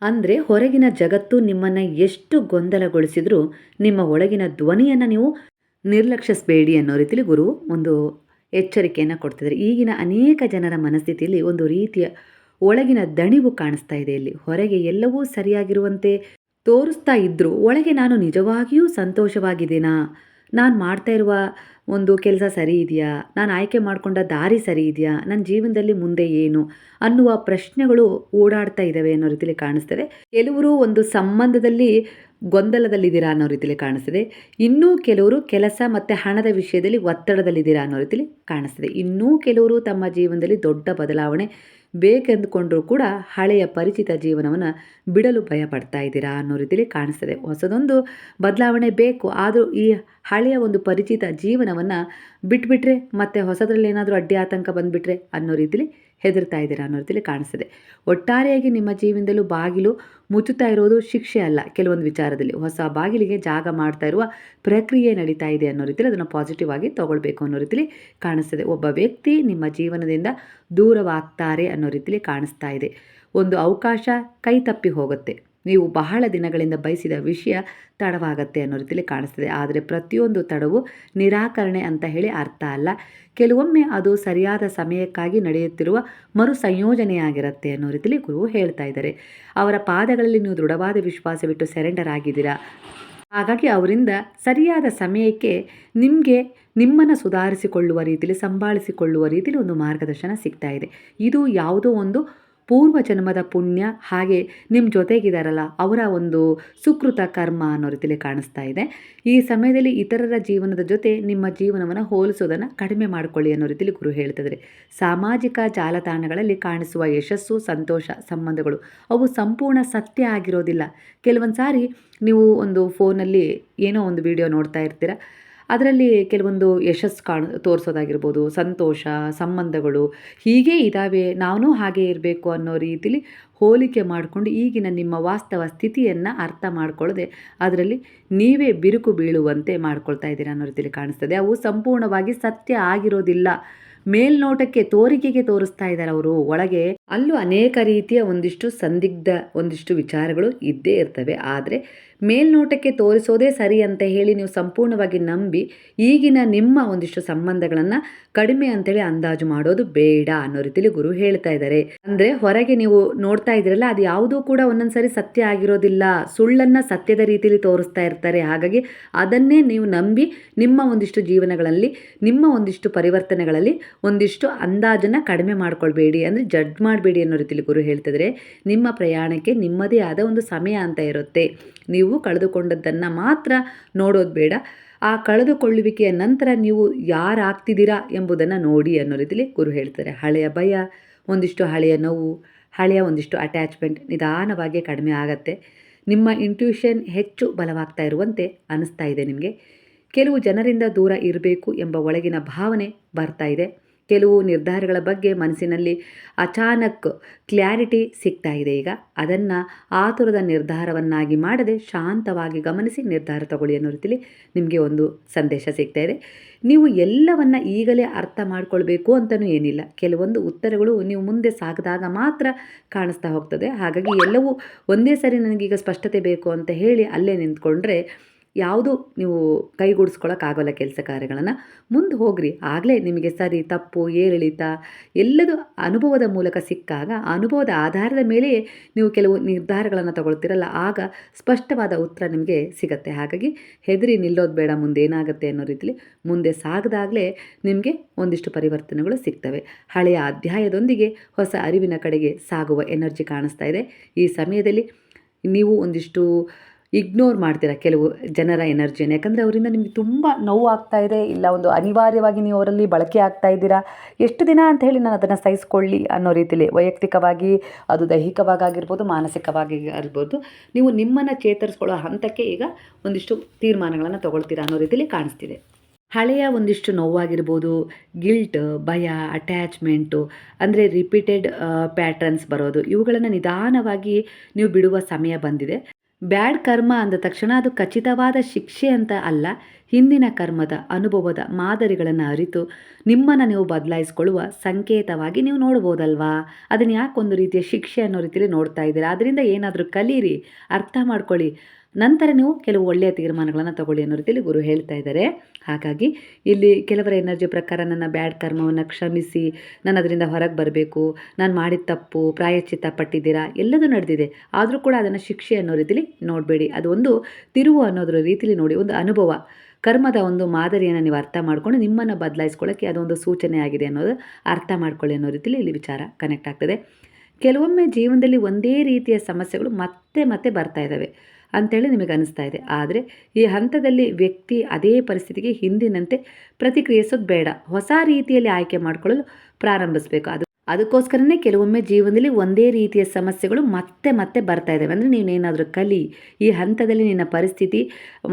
A: ಅಂದರೆ ಹೊರಗಿನ ಜಗತ್ತು ನಿಮ್ಮನ್ನು ಎಷ್ಟು ಗೊಂದಲಗೊಳಿಸಿದರೂ ನಿಮ್ಮ ಒಳಗಿನ ಧ್ವನಿಯನ್ನು ನೀವು ನಿರ್ಲಕ್ಷಿಸಬೇಡಿ ಅನ್ನೋ ರೀತಿಯಲ್ಲಿ ಗುರು ಒಂದು ಎಚ್ಚರಿಕೆಯನ್ನು ಕೊಡ್ತಿದ್ದಾರೆ. ಈಗಿನ ಅನೇಕ ಜನರ ಮನಸ್ಥಿತಿಯಲ್ಲಿ ಒಂದು ರೀತಿಯ ಒಳಗಿನ ದಣಿವು ಕಾಣಿಸ್ತಾ ಇದೆ. ಇಲ್ಲಿ ಹೊರಗೆ ಎಲ್ಲವೂ ಸರಿಯಾಗಿರುವಂತೆ ತೋರಿಸ್ತಾ ಇದ್ದರೂ ಒಳಗೆ ನಾನು ನಿಜವಾಗಿಯೂ ಸಂತೋಷವಾಗಿದ್ದೀನಾ, ನಾನು ಮಾಡ್ತಾ ಇರುವ ಒಂದು ಕೆಲಸ ಸರಿ ಇದೆಯಾ, ನಾನು ಆಯ್ಕೆ ಮಾಡಿಕೊಂಡ ದಾರಿ ಸರಿ ಇದೆಯಾ, ನನ್ನ ಜೀವನದಲ್ಲಿ ಮುಂದೆ ಏನು ಅನ್ನುವ ಪ್ರಶ್ನೆಗಳು ಓಡಾಡ್ತಾ ಇದ್ದಾವೆ ಅನ್ನೋ ರೀತಿಯಲ್ಲಿ ಕಾಣಿಸ್ತದೆ. ಕೆಲವರು ಒಂದು ಸಂಬಂಧದಲ್ಲಿ ಗೊಂದಲದಲ್ಲಿದ್ದೀರಾ ಅನ್ನೋ ರೀತಿಯಲ್ಲಿ ಕಾಣಿಸ್ತದೆ. ಇನ್ನೂ ಕೆಲವರು ಕೆಲಸ ಮತ್ತು ಹಣದ ವಿಷಯದಲ್ಲಿ ಒತ್ತಡದಲ್ಲಿದ್ದೀರಾ ಅನ್ನೋ ರೀತಿಯಲ್ಲಿ ಕಾಣಿಸ್ತದೆ. ಇನ್ನೂ ಕೆಲವರು ತಮ್ಮ ಜೀವನದಲ್ಲಿ ದೊಡ್ಡ ಬದಲಾವಣೆ ಬೇಕೆಂದುಕೊಂಡ್ರೂ ಕೂಡ ಹಳೆಯ ಪರಿಚಿತ ಜೀವನವನ್ನು ಬಿಡಲು ಭಯಪಡ್ತಾ ಇದ್ದೀರಾ ಅನ್ನೋ ರೀತಿಯಲ್ಲಿ ಕಾಣಿಸ್ತದೆ. ಹೊಸದೊಂದು ಬದಲಾವಣೆ ಬೇಕು, ಆದರೂ ಈ ಹಳೆಯ ಒಂದು ಪರಿಚಿತ ಜೀವನವನ್ನು ಬಿಟ್ಬಿಟ್ರೆ ಮತ್ತು ಹೊಸದರಲ್ಲಿ ಏನಾದರೂ ಅಡ್ಡಿ ಆತಂಕ ಬಂದುಬಿಟ್ರೆ ಅನ್ನೋ ರೀತಿಯಲ್ಲಿ ಹೆದರ್ತಾ ಇದ್ದೀರಾ ಅನ್ನೋ ರೀತಿಯಲ್ಲಿ ಕಾಣಿಸ್ತದೆ. ಒಟ್ಟಾರೆಯಾಗಿ ನಿಮ್ಮ ಜೀವನದಲ್ಲೂ ಬಾಗಿಲು ಮುಚ್ಚುತ್ತಾ ಇರೋದು ಶಿಕ್ಷೆ ಅಲ್ಲ, ಕೆಲವೊಂದು ವಿಚಾರದಲ್ಲಿ ಹೊಸ ಬಾಗಿಲಿಗೆ ಜಾಗ ಮಾಡ್ತಾ ಇರುವ ಪ್ರಕ್ರಿಯೆ ನಡೀತಾ ಇದೆ ಅನ್ನೋ ರೀತಿಯಲ್ಲಿ ಅದನ್ನು ಪಾಸಿಟಿವ್ ಆಗಿ ತೊಗೊಳ್ಬೇಕು ಅನ್ನೋ ರೀತಿಯಲ್ಲಿ ಕಾಣಿಸ್ತದೆ. ಒಬ್ಬ ವ್ಯಕ್ತಿ ನಿಮ್ಮ ಜೀವನದಿಂದ ದೂರವಾಗ್ತಾರೆ ಅನ್ನೋ ರೀತಿಯಲ್ಲಿ ಕಾಣಿಸ್ತಾ ಇದೆ. ಒಂದು ಅವಕಾಶ ಕೈ ತಪ್ಪಿ ಹೋಗುತ್ತೆ, ನೀವು ಬಹಳ ದಿನಗಳಿಂದ ಬಯಸಿದ ವಿಷಯ ತಡವಾಗತ್ತೆ ಅನ್ನೋ ರೀತಿಯಲ್ಲಿ ಕಾಣಿಸ್ತದೆ. ಆದರೆ ಪ್ರತಿಯೊಂದು ತಡವು ನಿರಾಕರಣೆ ಅಂತ ಹೇಳಿ ಅರ್ಥ ಅಲ್ಲ, ಕೆಲವೊಮ್ಮೆ ಅದು ಸರಿಯಾದ ಸಮಯಕ್ಕಾಗಿ ನಡೆಯುತ್ತಿರುವ ಮರು ಸಂಯೋಜನೆಯಾಗಿರುತ್ತೆ ಅನ್ನೋ ರೀತಿಯಲ್ಲಿ ಗುರು ಹೇಳ್ತಾ ಇದ್ದಾರೆ. ಅವರ ಪಾದಗಳಲ್ಲಿ ನೀವು ದೃಢವಾದ ವಿಶ್ವಾಸವಿಟ್ಟು ಸೆರೆಂಡರ್ ಆಗಿದ್ದೀರಾ. ಹಾಗಾಗಿ ಅವರಿಂದ ಸರಿಯಾದ ಸಮಯಕ್ಕೆ ನಿಮ್ಮನ್ನು ಸುಧಾರಿಸಿಕೊಳ್ಳುವ ರೀತಿಯಲ್ಲಿ, ಸಂಭಾಳಿಸಿಕೊಳ್ಳುವ ರೀತಿಯಲ್ಲಿ ಒಂದು ಮಾರ್ಗದರ್ಶನ ಸಿಗ್ತಾ ಇದೆ. ಇದು ಯಾವುದೋ ಒಂದು ಪೂರ್ವ ಜನ್ಮದ ಪುಣ್ಯ, ಹಾಗೆ ನಿಮ್ಮ ಜೊತೆಗಿದಾರಲ್ಲ ಅವರ ಒಂದು ಸುಕೃತ ಕರ್ಮ ಅನ್ನೋ ರೀತಿಯಲ್ಲಿ ಕಾಣಿಸ್ತಾ ಇದೆ. ಈ ಸಮಯದಲ್ಲಿ ಇತರರ ಜೀವನದ ಜೊತೆ ನಿಮ್ಮ ಜೀವನವನ್ನು ಹೋಲಿಸೋದನ್ನು ಕಡಿಮೆ ಮಾಡಿಕೊಳ್ಳಿ ಅನ್ನೋ ರೀತಿಯಲ್ಲಿ ಗುರು ಹೇಳ್ತಿದ್ದಾರೆ. ಸಾಮಾಜಿಕ ಜಾಲತಾಣಗಳಲ್ಲಿ ಕಾಣಿಸುವ ಯಶಸ್ಸು, ಸಂತೋಷ, ಸಂಬಂಧಗಳು ಅವು ಸಂಪೂರ್ಣ ಸತ್ಯ ಆಗಿರೋದಿಲ್ಲ. ಕೆಲವೊಂದು ಸಾರಿ ನೀವು ಒಂದು ಫೋನಲ್ಲಿ ಏನೋ ಒಂದು ವಿಡಿಯೋ ನೋಡ್ತಾ ಇರ್ತೀರ, ಅದರಲ್ಲಿ ಕೆಲವೊಂದು ಯಶಸ್ಸು ತೋರಿಸೋದಾಗಿರ್ಬೋದು, ಸಂತೋಷ, ಸಂಬಂಧಗಳು ಹೀಗೆ ಇದ್ದಾವೆ, ನಾನು ಹಾಗೆ ಇರಬೇಕು ಅನ್ನೋ ರೀತಿಲಿ ಹೋಲಿಕೆ ಮಾಡಿಕೊಂಡು ಈಗಿನ ನಿಮ್ಮ ವಾಸ್ತವ ಸ್ಥಿತಿಯನ್ನು ಅರ್ಥ ಮಾಡ್ಕೊಳ್ಳದೆ ಅದರಲ್ಲಿ ನೀವೇ ಬಿರುಕು ಬೀಳುವಂತೆ ಮಾಡ್ಕೊಳ್ತಾ ಇದ್ದೀರಾ ಅನ್ನೋ ರೀತಿಯಲ್ಲಿ ಕಾಣಿಸ್ತದೆ. ಅವು ಸಂಪೂರ್ಣವಾಗಿ ಸತ್ಯ ಆಗಿರೋದಿಲ್ಲ, ಮೇಲ್ನೋಟಕ್ಕೆ ತೋರಿಕೆಗೆ ತೋರಿಸ್ತಾ ಇದ್ದಾರೆ ಅವರು. ಒಳಗೆ ಅಲ್ಲೂ ಅನೇಕ ರೀತಿಯ ಒಂದಿಷ್ಟು ವಿಚಾರಗಳು ಇದ್ದೇ ಇರ್ತವೆ. ಆದರೆ ಮೇಲ್ನೋಟಕ್ಕೆ ತೋರಿಸೋದೇ ಸರಿ ಅಂತ ಹೇಳಿ ನೀವು ಸಂಪೂರ್ಣವಾಗಿ ನಂಬಿ ಈಗಿನ ನಿಮ್ಮ ಒಂದಿಷ್ಟು ಸಂಬಂಧಗಳನ್ನು ಕಡಿಮೆ ಅಂತೇಳಿ ಅಂದಾಜು ಮಾಡೋದು ಬೇಡ ಅನ್ನೋ ರೀತಿಯಲ್ಲಿ ಗುರು ಹೇಳ್ತಾ ಇದ್ದಾರೆ. ಅಂದರೆ ಹೊರಗೆ ನೀವು ನೋಡ್ತಾ ಇದ್ದೀರಲ್ಲ, ಅದು ಯಾವುದೂ ಕೂಡ ಒಂದೊಂದ್ಸರಿ ಸತ್ಯ ಆಗಿರೋದಿಲ್ಲ, ಸುಳ್ಳನ್ನು ಸತ್ಯದ ರೀತಿಯಲ್ಲಿ ತೋರಿಸ್ತಾ ಇರ್ತಾರೆ. ಹಾಗಾಗಿ ಅದನ್ನೇ ನೀವು ನಂಬಿ ನಿಮ್ಮ ಒಂದಿಷ್ಟು ಜೀವನಗಳಲ್ಲಿ, ನಿಮ್ಮ ಒಂದಿಷ್ಟು ಪರಿವರ್ತನೆಗಳಲ್ಲಿ ಒಂದಿಷ್ಟು ಅಂದಾಜನ್ನು ಕಡಿಮೆ ಮಾಡ್ಕೊಳ್ಬೇಡಿ, ಅಂದರೆ ಜಡ್ಜ್ ಮಾಡಬೇಡಿ ಅನ್ನೋ ರೀತಿಯಲ್ಲಿ ಗುರು ಹೇಳ್ತಿದ್ರೆ. ನಿಮ್ಮ ಪ್ರಯಾಣಕ್ಕೆ ನಿಮ್ಮದೇ ಆದ ಒಂದು ಸಮಯ ಅಂತ ಇರುತ್ತೆ. ನೀವು ಕಳೆದುಕೊಂಡದ್ದನ್ನು ಮಾತ್ರ ನೋಡೋದು ಬೇಡ, ಆ ಕಳೆದುಕೊಳ್ಳುವಿಕೆಯ ನಂತರ ನೀವು ಯಾರಾಗ್ತಿದ್ದೀರಾ ಎಂಬುದನ್ನು ನೋಡಿ ಅನ್ನೋ ರೀತಿಯಲ್ಲಿ ಗುರು ಹೇಳ್ತಾರೆ. ಹಳೆಯ ಭಯ, ಒಂದಿಷ್ಟು ಹಳೆಯ ನೋವು, ಹಳೆಯ ಒಂದಿಷ್ಟು ಅಟ್ಯಾಚ್ಮೆಂಟ್ ನಿಧಾನವಾಗಿ ಕಡಿಮೆ ಆಗತ್ತೆ. ನಿಮ್ಮ ಇಂಟ್ಯೂಷನ್ ಹೆಚ್ಚು ಬಲವಾಗ್ತಾ ಇರುವಂತೆ ಅನ್ನಿಸ್ತಾ ಇದೆ ನಿಮಗೆ. ಕೆಲವು ಜನರಿಂದ ದೂರ ಇರಬೇಕು ಎಂಬ ಒಳಗಿನ ಭಾವನೆ ಬರ್ತಾ ಇದೆ. ಕೆಲವು ನಿರ್ಧಾರಗಳ ಬಗ್ಗೆ ಮನಸ್ಸಿನಲ್ಲಿ ಅಚಾನಕ್ ಕ್ಲಾರಿಟಿ ಸಿಗ್ತಾ ಇದೆ. ಈಗ ಅದನ್ನು ಆತುರದ ನಿರ್ಧಾರವನ್ನಾಗಿ ಮಾಡದೆ ಶಾಂತವಾಗಿ ಗಮನಿಸಿ ನಿರ್ಧಾರ ತಗೊಳ್ಳಿ ಅನ್ನೋ ರೀತಿಯಲ್ಲಿ ನಿಮಗೆ ಒಂದು ಸಂದೇಶ ಸಿಗ್ತಾ ಇದೆ. ನೀವು ಎಲ್ಲವನ್ನ ಈಗಲೇ ಅರ್ಥ ಮಾಡ್ಕೊಳ್ಬೇಕು ಅಂತಲೂ ಏನಿಲ್ಲ. ಕೆಲವೊಂದು ಉತ್ತರಗಳು ನೀವು ಮುಂದೆ ಸಾಗಿದಾಗ ಮಾತ್ರ ಕಾಣಿಸ್ತಾ ಹೋಗ್ತದೆ. ಹಾಗಾಗಿ ಎಲ್ಲವೂ ಒಂದೇ ಸರಿ ನನಗೀಗ ಸ್ಪಷ್ಟತೆ ಬೇಕು ಅಂತ ಹೇಳಿ ಅಲ್ಲೇ ನಿಂತ್ಕೊಂಡ್ರೆ ಯಾವುದೂ ನೀವು ಕೈಗೂಡಿಸ್ಕೊಳ್ಳೋಕ್ಕಾಗೋಲ್ಲ ಕೆಲಸ ಕಾರ್ಯಗಳನ್ನು. ಮುಂದೆ ಹೋಗ್ರಿ, ಆಗಲೇ ನಿಮಗೆ ಸರಿ ತಪ್ಪು ಏರಿಳಿತ ಎಲ್ಲದೂ ಅನುಭವದ ಮೂಲಕ ಸಿಕ್ಕಾಗ ಆ ಅನುಭವದ ಆಧಾರದ ಮೇಲೆಯೇ ನೀವು ಕೆಲವು ನಿರ್ಧಾರಗಳನ್ನು ತಗೊಳ್ತೀರಲ್ಲ, ಆಗ ಸ್ಪಷ್ಟವಾದ ಉತ್ತರ ನಿಮಗೆ ಸಿಗತ್ತೆ. ಹಾಗಾಗಿ ಹೆದರಿ ನಿಲ್ಲೋದು ಬೇಡ, ಮುಂದೆ ಏನಾಗುತ್ತೆ ಅನ್ನೋ ರೀತಿಲಿ ಮುಂದೆ ಸಾಗದಾಗಲೇ ನಿಮಗೆ ಒಂದಿಷ್ಟು ಪರಿವರ್ತನೆಗಳು ಸಿಗ್ತವೆ. ಹಳೆಯ ಅಧ್ಯಾಯದೊಂದಿಗೆ ಹೊಸ ಅರಿವಿನ ಕಡೆಗೆ ಸಾಗುವ ಎನರ್ಜಿ ಕಾಣಿಸ್ತಾ ಇದೆ. ಈ ಸಮಯದಲ್ಲಿ ನೀವು ಒಂದಿಷ್ಟು ಇಗ್ನೋರ್ ಮಾಡ್ತೀರಾ ಕೆಲವು ಜನರ ಎನರ್ಜಿಯನ್ನು. ಯಾಕಂದರೆ ಅವರಿಂದ ನಿಮಗೆ ತುಂಬ ನೋವು ಆಗ್ತಾ ಇದೆ, ಇಲ್ಲ ಒಂದು ಅನಿವಾರ್ಯವಾಗಿ ನೀವು ಅವರಲ್ಲಿ ಬಳಕೆ ಆಗ್ತಾ ಇದ್ದೀರಾ. ಎಷ್ಟು ದಿನ ಅಂತ ಹೇಳಿ ನಾನು ಅದನ್ನು ಸಹಿಸ್ಕೊಳ್ಳಿ ಅನ್ನೋ ರೀತಿಯಲ್ಲಿ, ವೈಯಕ್ತಿಕವಾಗಿ ಅದು ದೈಹಿಕವಾಗಿರ್ಬೋದು, ಮಾನಸಿಕವಾಗಿ ಇರ್ಬೋದು, ನೀವು ನಿಮ್ಮನ್ನು ಚೇತರಿಸ್ಕೊಳ್ಳೋ ಹಂತಕ್ಕೆ ಈಗ ಒಂದಿಷ್ಟು ತೀರ್ಮಾನಗಳನ್ನು ತಗೊಳ್ತೀರಾ ಅನ್ನೋ ರೀತಿಯಲ್ಲಿ ಕಾಣಿಸ್ತಿದೆ. ಹಳೆಯ ಒಂದಿಷ್ಟು ನೋವಾಗಿರ್ಬೋದು, ಗಿಲ್ಟ್, ಭಯ, ಅಟ್ಯಾಚ್ಮೆಂಟು ಅಂದರೆ ರಿಪೀಟೆಡ್ ಪ್ಯಾಟ್ರನ್ಸ್ ಬರೋದು, ಇವುಗಳನ್ನು ನಿಧಾನವಾಗಿ ನೀವು ಬಿಡುವ ಸಮಯ ಬಂದಿದೆ. ಬ್ಯಾಡ್ ಕರ್ಮ ಅಂದ ತಕ್ಷಣ ಅದು ಖಚಿತವಾದ ಶಿಕ್ಷೆ ಅಂತ ಅಲ್ಲ, ಹಿಂದಿನ ಕರ್ಮದ ಅನುಭವದ ಮಾದರಿಗಳನ್ನು ಅರಿತು ನಿಮ್ಮನ್ನು ನೀವು ಬದಲಾಯಿಸ್ಕೊಳ್ಳುವ ಸಂಕೇತವಾಗಿ ನೀವು ನೋಡ್ಬೋದಲ್ವಾ. ಅದನ್ನು ಯಾಕೆ ಒಂದು ರೀತಿಯ ಶಿಕ್ಷೆ ಅನ್ನೋ ರೀತಿಯಲ್ಲಿ ನೋಡ್ತಾ ಇದ್ದೀರಾ? ಅದರಿಂದ ಏನಾದರೂ ಕಲೀರಿ, ಅರ್ಥ ಮಾಡ್ಕೊಳ್ಳಿ, ನಂತರ ನೀವು ಕೆಲವು ಒಳ್ಳೆಯ ತೀರ್ಮಾನಗಳನ್ನು ತಗೊಳ್ಳಿ ಅನ್ನೋ ರೀತಿಯಲ್ಲಿ ಗುರು ಹೇಳ್ತಾ ಇದ್ದಾರೆ. ಹಾಗಾಗಿ ಇಲ್ಲಿ ಕೆಲವರ ಎನರ್ಜಿ ಪ್ರಕಾರ ನನ್ನ ಬ್ಯಾಡ್ ಕರ್ಮವನ್ನು ಕ್ಷಮಿಸಿ, ನಾನು ಅದರಿಂದ ಹೊರಗೆ ಬರಬೇಕು, ನಾನು ಮಾಡಿದ ತಪ್ಪು ಪ್ರಾಯಶ್ಚಿತ್ತ ಪಟ್ಟಿದ್ದೀರಾ, ಎಲ್ಲದೂ ನಡೆದಿದೆ, ಆದರೂ ಕೂಡ ಅದನ್ನು ಶಿಕ್ಷೆ ಅನ್ನೋ ರೀತಿಯಲ್ಲಿ ನೋಡಬೇಡಿ. ಅದು ಒಂದು ತಿರುವು ಅನ್ನೋದ್ರ ರೀತಿಯಲ್ಲಿ ನೋಡಿ, ಒಂದು ಅನುಭವ, ಕರ್ಮದ ಒಂದು ಮಾದರಿಯನ್ನು ನೀವು ಅರ್ಥ ಮಾಡಿಕೊಂಡು ನಿಮ್ಮನ್ನು ಬದಲಾಯಿಸ್ಕೊಳ್ಳೋಕ್ಕೆ ಅದೊಂದು ಸೂಚನೆ ಆಗಿದೆ ಅನ್ನೋದು ಅರ್ಥ ಮಾಡ್ಕೊಳ್ಳಿ ಅನ್ನೋ ರೀತಿಯಲ್ಲಿ ಇಲ್ಲಿ ವಿಚಾರ ಕನೆಕ್ಟ್ ಆಗ್ತದೆ. ಕೆಲವೊಮ್ಮೆ ಜೀವನದಲ್ಲಿ ಒಂದೇ ರೀತಿಯ ಸಮಸ್ಯೆಗಳು ಮತ್ತೆ ಮತ್ತೆ ಬರ್ತಾ ಇದ್ದಾವೆ ಅಂಥೇಳಿ ನಿಮಗೆ ಅನಿಸ್ತಾ ಇದೆ. ಆದರೆ ಈ ಹಂತದಲ್ಲಿ ವ್ಯಕ್ತಿ ಅದೇ ಪರಿಸ್ಥಿತಿಗೆ ಹಿಂದಿನಂತೆ ಪ್ರತಿಕ್ರಿಯಿಸೋದು ಬೇಡ, ಹೊಸ ರೀತಿಯಲ್ಲಿ ಆಯ್ಕೆ ಮಾಡಿಕೊಳ್ಳಲು ಪ್ರಾರಂಭಿಸಬೇಕು. ಅದಕ್ಕೋಸ್ಕರನೇ ಕೆಲವೊಮ್ಮೆ ಜೀವನದಲ್ಲಿ ಒಂದೇ ರೀತಿಯ ಸಮಸ್ಯೆಗಳು ಮತ್ತೆ ಮತ್ತೆ ಬರ್ತಾ ಇದ್ದಾವೆ. ಅಂದರೆ ನೀನೇನಾದರೂ ಕಲಿ, ಈ ಹಂತದಲ್ಲಿ ನಿನ್ನ ಪರಿಸ್ಥಿತಿ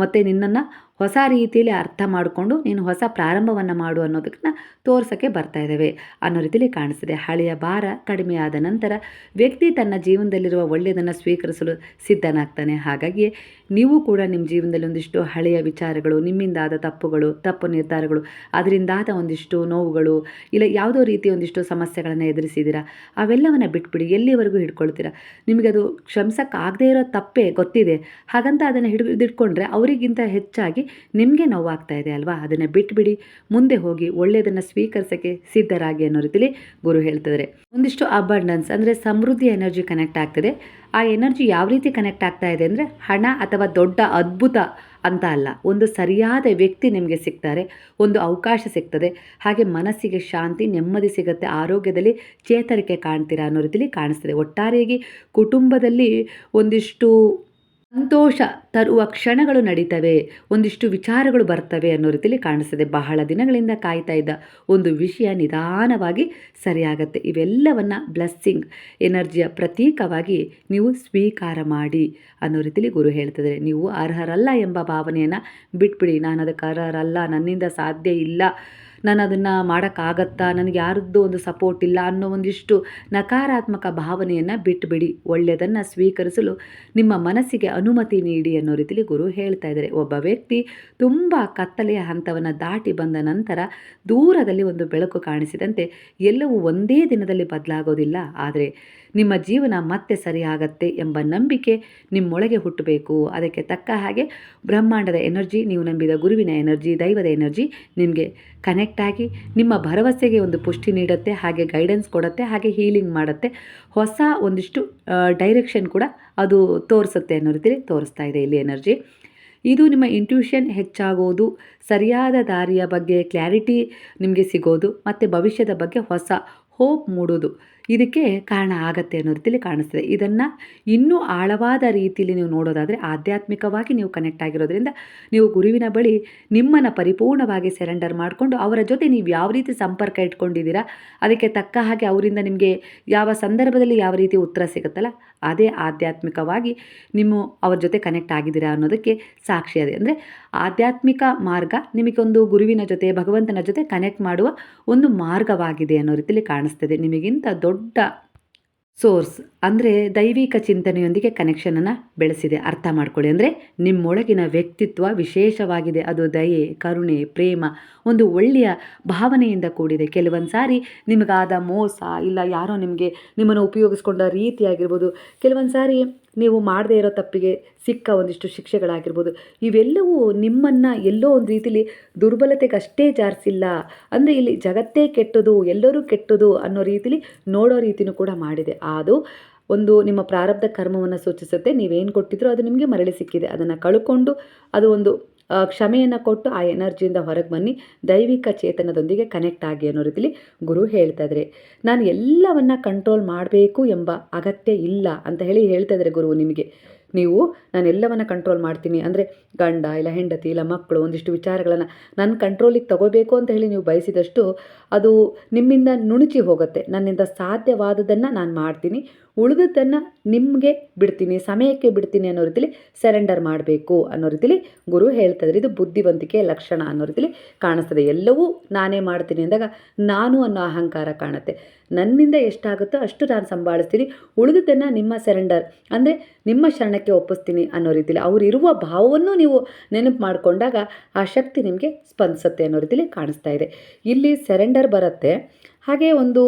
A: ಮತ್ತು ನಿನ್ನನ್ನು ಹೊಸ ರೀತಿಯಲ್ಲಿ ಅರ್ಥ ಮಾಡಿಕೊಂಡು ನೀನು ಹೊಸ ಪ್ರಾರಂಭವನ್ನು ಮಾಡು ಅನ್ನೋದನ್ನು ತೋರ್ಸೋಕ್ಕೆ ಬರ್ತಾ ಇದ್ದಾವೆ ಅನ್ನೋ ರೀತಿಯಲ್ಲಿ ಕಾಣಿಸ್ತಿದೆ. ಹಳೆಯ ಭಾರ ಕಡಿಮೆಯಾದ ನಂತರ ವ್ಯಕ್ತಿ ತನ್ನ ಜೀವನದಲ್ಲಿರುವ ಒಳ್ಳೆಯದನ್ನು ಸ್ವೀಕರಿಸಲು ಸಿದ್ಧನಾಗ್ತಾನೆ. ಹಾಗಾಗಿ ನೀವು ಕೂಡ ನಿಮ್ಮ ಜೀವನದಲ್ಲಿ ಒಂದಿಷ್ಟು ಹಳೆಯ ವಿಚಾರಗಳು, ನಿಮ್ಮಿಂದಾದ ತಪ್ಪುಗಳು, ತಪ್ಪು ನಿರ್ಧಾರಗಳು, ಅದರಿಂದಾದ ಒಂದಿಷ್ಟು ನೋವುಗಳು, ಇಲ್ಲ ಯಾವುದೋ ರೀತಿಯ ಒಂದಿಷ್ಟು ಸಮಸ್ಯೆಗಳನ್ನು ಎದುರಿಸಿದ್ದೀರಾ, ಅವೆಲ್ಲವನ್ನು ಬಿಟ್ಬಿಡಿ. ಎಲ್ಲಿವರೆಗೂ ಹಿಡ್ಕೊಳ್ತೀರಾ? ನಿಮಗದು ಕ್ಷಮಿಸೋಕ್ಕಾಗದೇ ಇರೋ ತಪ್ಪೇ ಗೊತ್ತಿದೆ, ಹಾಗಂತ ಅದನ್ನು ಹಿಡಿದಿಟ್ಕೊಂಡ್ರೆ ಅವರಿಗಿಂತ ಹೆಚ್ಚಾಗಿ ನಿಮಗೆ ನೋವಾಗ್ತಾ ಇದೆ ಅಲ್ವಾ. ಅದನ್ನು ಬಿಟ್ಬಿಡಿ, ಮುಂದೆ ಹೋಗಿ ಒಳ್ಳೆಯದನ್ನು ಸ್ವೀಕರಿಸೋಕ್ಕೆ ಸಿದ್ಧರಾಗಿ ಅನ್ನೋ ರೀತಿಯಲ್ಲಿ ಗುರು ಹೇಳ್ತಿದ್ದಾರೆ. ಒಂದಿಷ್ಟು ಅಬಂಡೆನ್ಸ್ ಅಂದರೆ ಸಮೃದ್ಧಿ ಎನರ್ಜಿ ಕನೆಕ್ಟ್ ಆಗ್ತದೆ. ಆ ಎನರ್ಜಿ ಯಾವ ರೀತಿ ಕನೆಕ್ಟ್ ಆಗ್ತಾ ಇದೆ ಅಂದರೆ ಹಣ ಅಥವಾ ದೊಡ್ಡ ಅದ್ಭುತ ಅಂತ ಅಲ್ಲ, ಒಂದು ಸರಿಯಾದ ವ್ಯಕ್ತಿ ನಿಮಗೆ ಸಿಗ್ತಾರೆ, ಒಂದು ಅವಕಾಶ ಸಿಗ್ತದೆ, ಹಾಗೆ ಮನಸ್ಸಿಗೆ ಶಾಂತಿ ನೆಮ್ಮದಿ ಸಿಗುತ್ತೆ, ಆರೋಗ್ಯದಲ್ಲಿ ಚೇತರಿಕೆ ಕಾಣ್ತೀರಾ ಅನ್ನೋ ರೀತಿಯಲ್ಲಿ ಕಾಣಿಸ್ತದೆ. ಒಟ್ಟಾರೆಯಾಗಿ ಕುಟುಂಬದಲ್ಲಿ ಒಂದಿಷ್ಟು ಸಂತೋಷ ತರುವ ಕ್ಷಣಗಳು ನಡೀತವೆ, ಒಂದಿಷ್ಟು ವಿಚಾರಗಳು ಬರ್ತವೆ ಅನ್ನೋ ರೀತಿಯಲ್ಲಿ ಕಾಣಿಸ್ತದೆ. ಬಹಳ ದಿನಗಳಿಂದ ಕಾಯ್ತಾ ಇದ್ದ ಒಂದು ವಿಷಯ ನಿಧಾನವಾಗಿ ಸರಿಯಾಗತ್ತೆ. ಇವೆಲ್ಲವನ್ನು ಬ್ಲೆಸ್ಸಿಂಗ್ ಎನರ್ಜಿಯ ಪ್ರತೀಕವಾಗಿ ನೀವು ಸ್ವೀಕಾರ ಮಾಡಿ ಅನ್ನೋ ರೀತಿಯಲ್ಲಿ ಗುರು ಹೇಳ್ತಿದ್ದಾರೆ. ನೀವು ಅರ್ಹರಲ್ಲ ಎಂಬ ಭಾವನೆಯನ್ನು ಬಿಟ್ಬಿಡಿ. ನಾನು ಅದಕ್ಕೆ ಅರ್ಹರಲ್ಲ, ನನ್ನಿಂದ ಸಾಧ್ಯ ಇಲ್ಲ, ನಾನು ಅದನ್ನು ಮಾಡೋಕ್ಕಾಗತ್ತಾ, ನನಗೆ ಯಾರದ್ದು ಒಂದು ಸಪೋರ್ಟ್ ಇಲ್ಲ ಅನ್ನೋ ಒಂದಿಷ್ಟು ನಕಾರಾತ್ಮಕ ಭಾವನೆಯನ್ನು ಬಿಟ್ಟುಬಿಡಿ. ಒಳ್ಳೆಯದನ್ನು ಸ್ವೀಕರಿಸಲು ನಿಮ್ಮ ಮನಸ್ಸಿಗೆ ಅನುಮತಿ ನೀಡಿ ಅನ್ನೋ ರೀತಿಯಲ್ಲಿ ಗುರು ಹೇಳ್ತಾ ಇದ್ದಾರೆ. ಒಬ್ಬ ವ್ಯಕ್ತಿ ತುಂಬ ಕತ್ತಲೆಯ ಹಂತವನ್ನು ದಾಟಿ ಬಂದ ನಂತರ ದೂರದಲ್ಲಿ ಒಂದು ಬೆಳಕು ಕಾಣಿಸಿದಂತೆ ಎಲ್ಲವೂ ಒಂದೇ ದಿನದಲ್ಲಿ ಬದಲಾಗೋದಿಲ್ಲ, ಆದರೆ ನಿಮ್ಮ ಜೀವನ ಮತ್ತೆ ಸರಿಯಾಗತ್ತೆ ಎಂಬ ನಂಬಿಕೆ ನಿಮ್ಮೊಳಗೆ ಹುಟ್ಟಬೇಕು. ಅದಕ್ಕೆ ತಕ್ಕ ಹಾಗೆ ಬ್ರಹ್ಮಾಂಡದ ಎನರ್ಜಿ, ನೀವು ನಂಬಿದ ಗುರುವಿನ ಎನರ್ಜಿ, ದೈವದ ಎನರ್ಜಿ ನಿಮಗೆ ಕನೆಕ್ಟ್ ಆಗಿ ನಿಮ್ಮ ಭರವಸೆಗೆ ಒಂದು ಪುಷ್ಟಿ ನೀಡುತ್ತೆ, ಹಾಗೆ ಗೈಡೆನ್ಸ್ ಕೊಡುತ್ತೆ, ಹಾಗೆ ಹೀಲಿಂಗ್ ಮಾಡುತ್ತೆ, ಹೊಸ ಒಂದಿಷ್ಟು ಡೈರೆಕ್ಷನ್ ಕೂಡ ಅದು ತೋರಿಸುತ್ತೆ ಅನ್ನೋ ರೀತಿಯಲ್ಲಿ ತೋರಿಸ್ತಾ ಇದೆ ಇಲ್ಲಿ ಎನರ್ಜಿ. ಇದು ನಿಮ್ಮ ಇಂಟ್ಯೂಷನ್ ಹೆಚ್ಚಾಗೋದು, ಸರಿಯಾದ ದಾರಿಯ ಬಗ್ಗೆ ಕ್ಲಾರಿಟಿ ನಿಮಗೆ ಸಿಗೋದು, ಮತ್ತು ಭವಿಷ್ಯದ ಬಗ್ಗೆ ಹೊಸ ಹೋಪ್ ಮೂಡೋದು, ಇದಕ್ಕೆ ಕಾರಣ ಆಗತ್ತೆ ಅನ್ನೋ ರೀತಿಯಲ್ಲಿ ಕಾಣಿಸ್ತದೆ. ಇದನ್ನು ಇನ್ನೂ ಆಳವಾದ ರೀತಿಯಲ್ಲಿ ನೀವು ನೋಡೋದಾದರೆ ಆಧ್ಯಾತ್ಮಿಕವಾಗಿ ನೀವು ಕನೆಕ್ಟ್ ಆಗಿರೋದ್ರಿಂದ ನೀವು ಗುರುವಿನ ಬಳಿ ನಿಮ್ಮನ್ನು ಪರಿಪೂರ್ಣವಾಗಿ ಸರೆಂಡರ್ ಮಾಡಿಕೊಂಡು ಅವರ ಜೊತೆ ನೀವು ಯಾವ ರೀತಿ ಸಂಪರ್ಕ ಇಟ್ಕೊಂಡಿದ್ದೀರಾ ಅದಕ್ಕೆ ತಕ್ಕ ಹಾಗೆ ಅವರಿಂದ ನಿಮಗೆ ಯಾವ ಸಂದರ್ಭದಲ್ಲಿ ಯಾವ ರೀತಿ ಉತ್ತರ ಸಿಗುತ್ತಲ್ಲ ಅದೇ ಆಧ್ಯಾತ್ಮಿಕವಾಗಿ ನಿಮ್ಮ ಅವ್ರ ಜೊತೆ ಕನೆಕ್ಟ್ ಆಗಿದ್ದೀರಾ ಅನ್ನೋದಕ್ಕೆ ಸಾಕ್ಷಿ ಅದೇ. ಅಂದರೆ ಆಧ್ಯಾತ್ಮಿಕ ಮಾರ್ಗ ನಿಮಗೊಂದು ಗುರುವಿನ ಜೊತೆ ಭಗವಂತನ ಜೊತೆ ಕನೆಕ್ಟ್ ಮಾಡುವ ಒಂದು ಮಾರ್ಗವಾಗಿದೆ ಅನ್ನೋ ರೀತಿಯಲ್ಲಿ ಕಾಣಿಸ್ತದೆ. ನಿಮಗಿಂತ ದೊಡ್ಡ ಸೋರ್ಸ್ ಅಂದರೆ ದೈವಿಕ ಚಿಂತನೆಯೊಂದಿಗೆ ಕನೆಕ್ಷನನ್ನು ಬೆಳೆಸಿದೆ. ಅರ್ಥ ಮಾಡ್ಕೊಳ್ಳಿ. ಅಂದರೆ ನಿಮ್ಮೊಳಗಿನ ವ್ಯಕ್ತಿತ್ವ ವಿಶೇಷವಾಗಿದೆ. ಅದು ದಯೆ, ಕರುಣೆ, ಪ್ರೇಮ, ಒಂದು ಒಳ್ಳೆಯ ಭಾವನೆಯಿಂದ ಕೂಡಿದೆ. ಕೆಲವೊಂದು ಸಾರಿ ನಿಮಗಾದ ಮೋಸ ಇಲ್ಲ ಯಾರೋ ನಿಮ್ಮನ್ನು ಉಪಯೋಗಿಸ್ಕೊಂಡ ರೀತಿಯಾಗಿರ್ಬೋದು, ಕೆಲವೊಂದು ಸಾರಿ ನೀವು ಮಾಡದೇ ಇರೋ ತಪ್ಪಿಗೆ ಸಿಕ್ಕ ಒಂದಿಷ್ಟು ಶಿಕ್ಷೆಗಳಾಗಿರ್ಬೋದು, ಇವೆಲ್ಲವೂ ನಿಮ್ಮನ್ನು ಎಲ್ಲೋ ಒಂದು ರೀತಿಲಿ ದುರ್ಬಲತೆಗಷ್ಟೇ ಜಾರಿಸಿಲ್ಲ. ಅಂದರೆ ಇಲ್ಲಿ ಜಗತ್ತೇ ಕೆಟ್ಟದು, ಎಲ್ಲರೂ ಕೆಟ್ಟದು ಅನ್ನೋ ರೀತಿಲಿ ನೋಡೋ ರೀತಿಯೂ ಕೂಡ ಮಾಡಿದೆ. ಅದು ಒಂದು ನಿಮ್ಮ ಪ್ರಾರಬ್ಧ ಕರ್ಮವನ್ನು ಸೂಚಿಸುತ್ತೆ. ನೀವೇನು ಕೊಟ್ಟಿದ್ರೋ ಅದು ನಿಮಗೆ ಮರಳಿ ಸಿಕ್ಕಿದೆ. ಅದನ್ನು ಕಳ್ಕೊಂಡು ಅದು ಒಂದು ಕ್ಷಮೆಯನ್ನು ಕೊಟ್ಟು ಆ ಎನರ್ಜಿಯಿಂದ ಹೊರಗೆ ಬನ್ನಿ, ದೈವಿಕ ಚೇತನದೊಂದಿಗೆ ಕನೆಕ್ಟ್ ಆಗಿ ಅನ್ನೋ ರೀತಿಲಿ ಗುರು ಹೇಳ್ತಾ ಇದ್ದಾರೆ. ನಾನು ಎಲ್ಲವನ್ನು ಕಂಟ್ರೋಲ್ ಮಾಡಬೇಕು ಎಂಬ ಅಗತ್ಯ ಇಲ್ಲ ಅಂತ ಹೇಳ್ತಾ ಇದ್ದಾರೆ ಗುರು ನಿಮಗೆ. ನೀವು ನಾನೆಲ್ಲವನ್ನು ಕಂಟ್ರೋಲ್ ಮಾಡ್ತೀನಿ ಅಂದರೆ ಗಂಡ ಇಲ್ಲ ಹೆಂಡತಿ ಇಲ್ಲ ಮಕ್ಕಳು ಒಂದಿಷ್ಟು ವಿಚಾರಗಳನ್ನು ನನ್ನ ಕಂಟ್ರೋಲಿಗೆ ತಗೋಬೇಕು ಅಂತ ಹೇಳಿ ನೀವು ಬಯಸಿದಷ್ಟು ಅದು ನಿಮ್ಮಿಂದ ನುಣುಚಿ ಹೋಗುತ್ತೆ. ನನ್ನಿಂದ ಸಾಧ್ಯವಾದದನ್ನು ನಾನು ಮಾಡ್ತೀನಿ, ಉಳಿದದ್ದನ್ನು ನಿಮಗೆ ಬಿಡ್ತೀನಿ, ಸಮಯಕ್ಕೆ ಬಿಡ್ತೀನಿ ಅನ್ನೋ ರೀತಿಲಿ ಸರೆಂಡರ್ ಮಾಡಬೇಕು ಅನ್ನೋ ರೀತಿಲಿ ಗುರು ಹೇಳ್ತಾಯಿದ್ರು. ಇದು ಬುದ್ಧಿವಂತಿಕೆಯ ಲಕ್ಷಣ ಅನ್ನೋ ರೀತಿಲಿ ಕಾಣಿಸ್ತದೆ. ಎಲ್ಲವೂ ನಾನೇ ಮಾಡ್ತೀನಿ ಅಂದಾಗ ನಾನು ಅನ್ನೋ ಅಹಂಕಾರ ಕಾಣುತ್ತೆ. ನನ್ನಿಂದ ಎಷ್ಟಾಗುತ್ತೋ ಅಷ್ಟು ನಾನು ಸಂಭಾಳಿಸ್ತೀನಿ, ಉಳಿದದ್ದನ್ನು ನಿಮ್ಮ ಸರೆಂಡರ್ ಅಂದರೆ ನಿಮ್ಮ ಶರಣಕ್ಕೆ ಒಪ್ಪಿಸ್ತೀನಿ ಅನ್ನೋ ರೀತಿಲಿ ಅವರಿರುವ ಭಾವವನ್ನು ನೀವು ನೆನಪು ಮಾಡಿಕೊಂಡಾಗ ಆ ಶಕ್ತಿ ನಿಮಗೆ ಸ್ಪಂದಿಸುತ್ತೆ ಅನ್ನೋ ರೀತಿಲಿ ಕಾಣಿಸ್ತಾ ಇದೆ. ಇಲ್ಲಿ ಸರೆಂಡರ್ ಬರುತ್ತೆ. ಹಾಗೆ ಒಂದು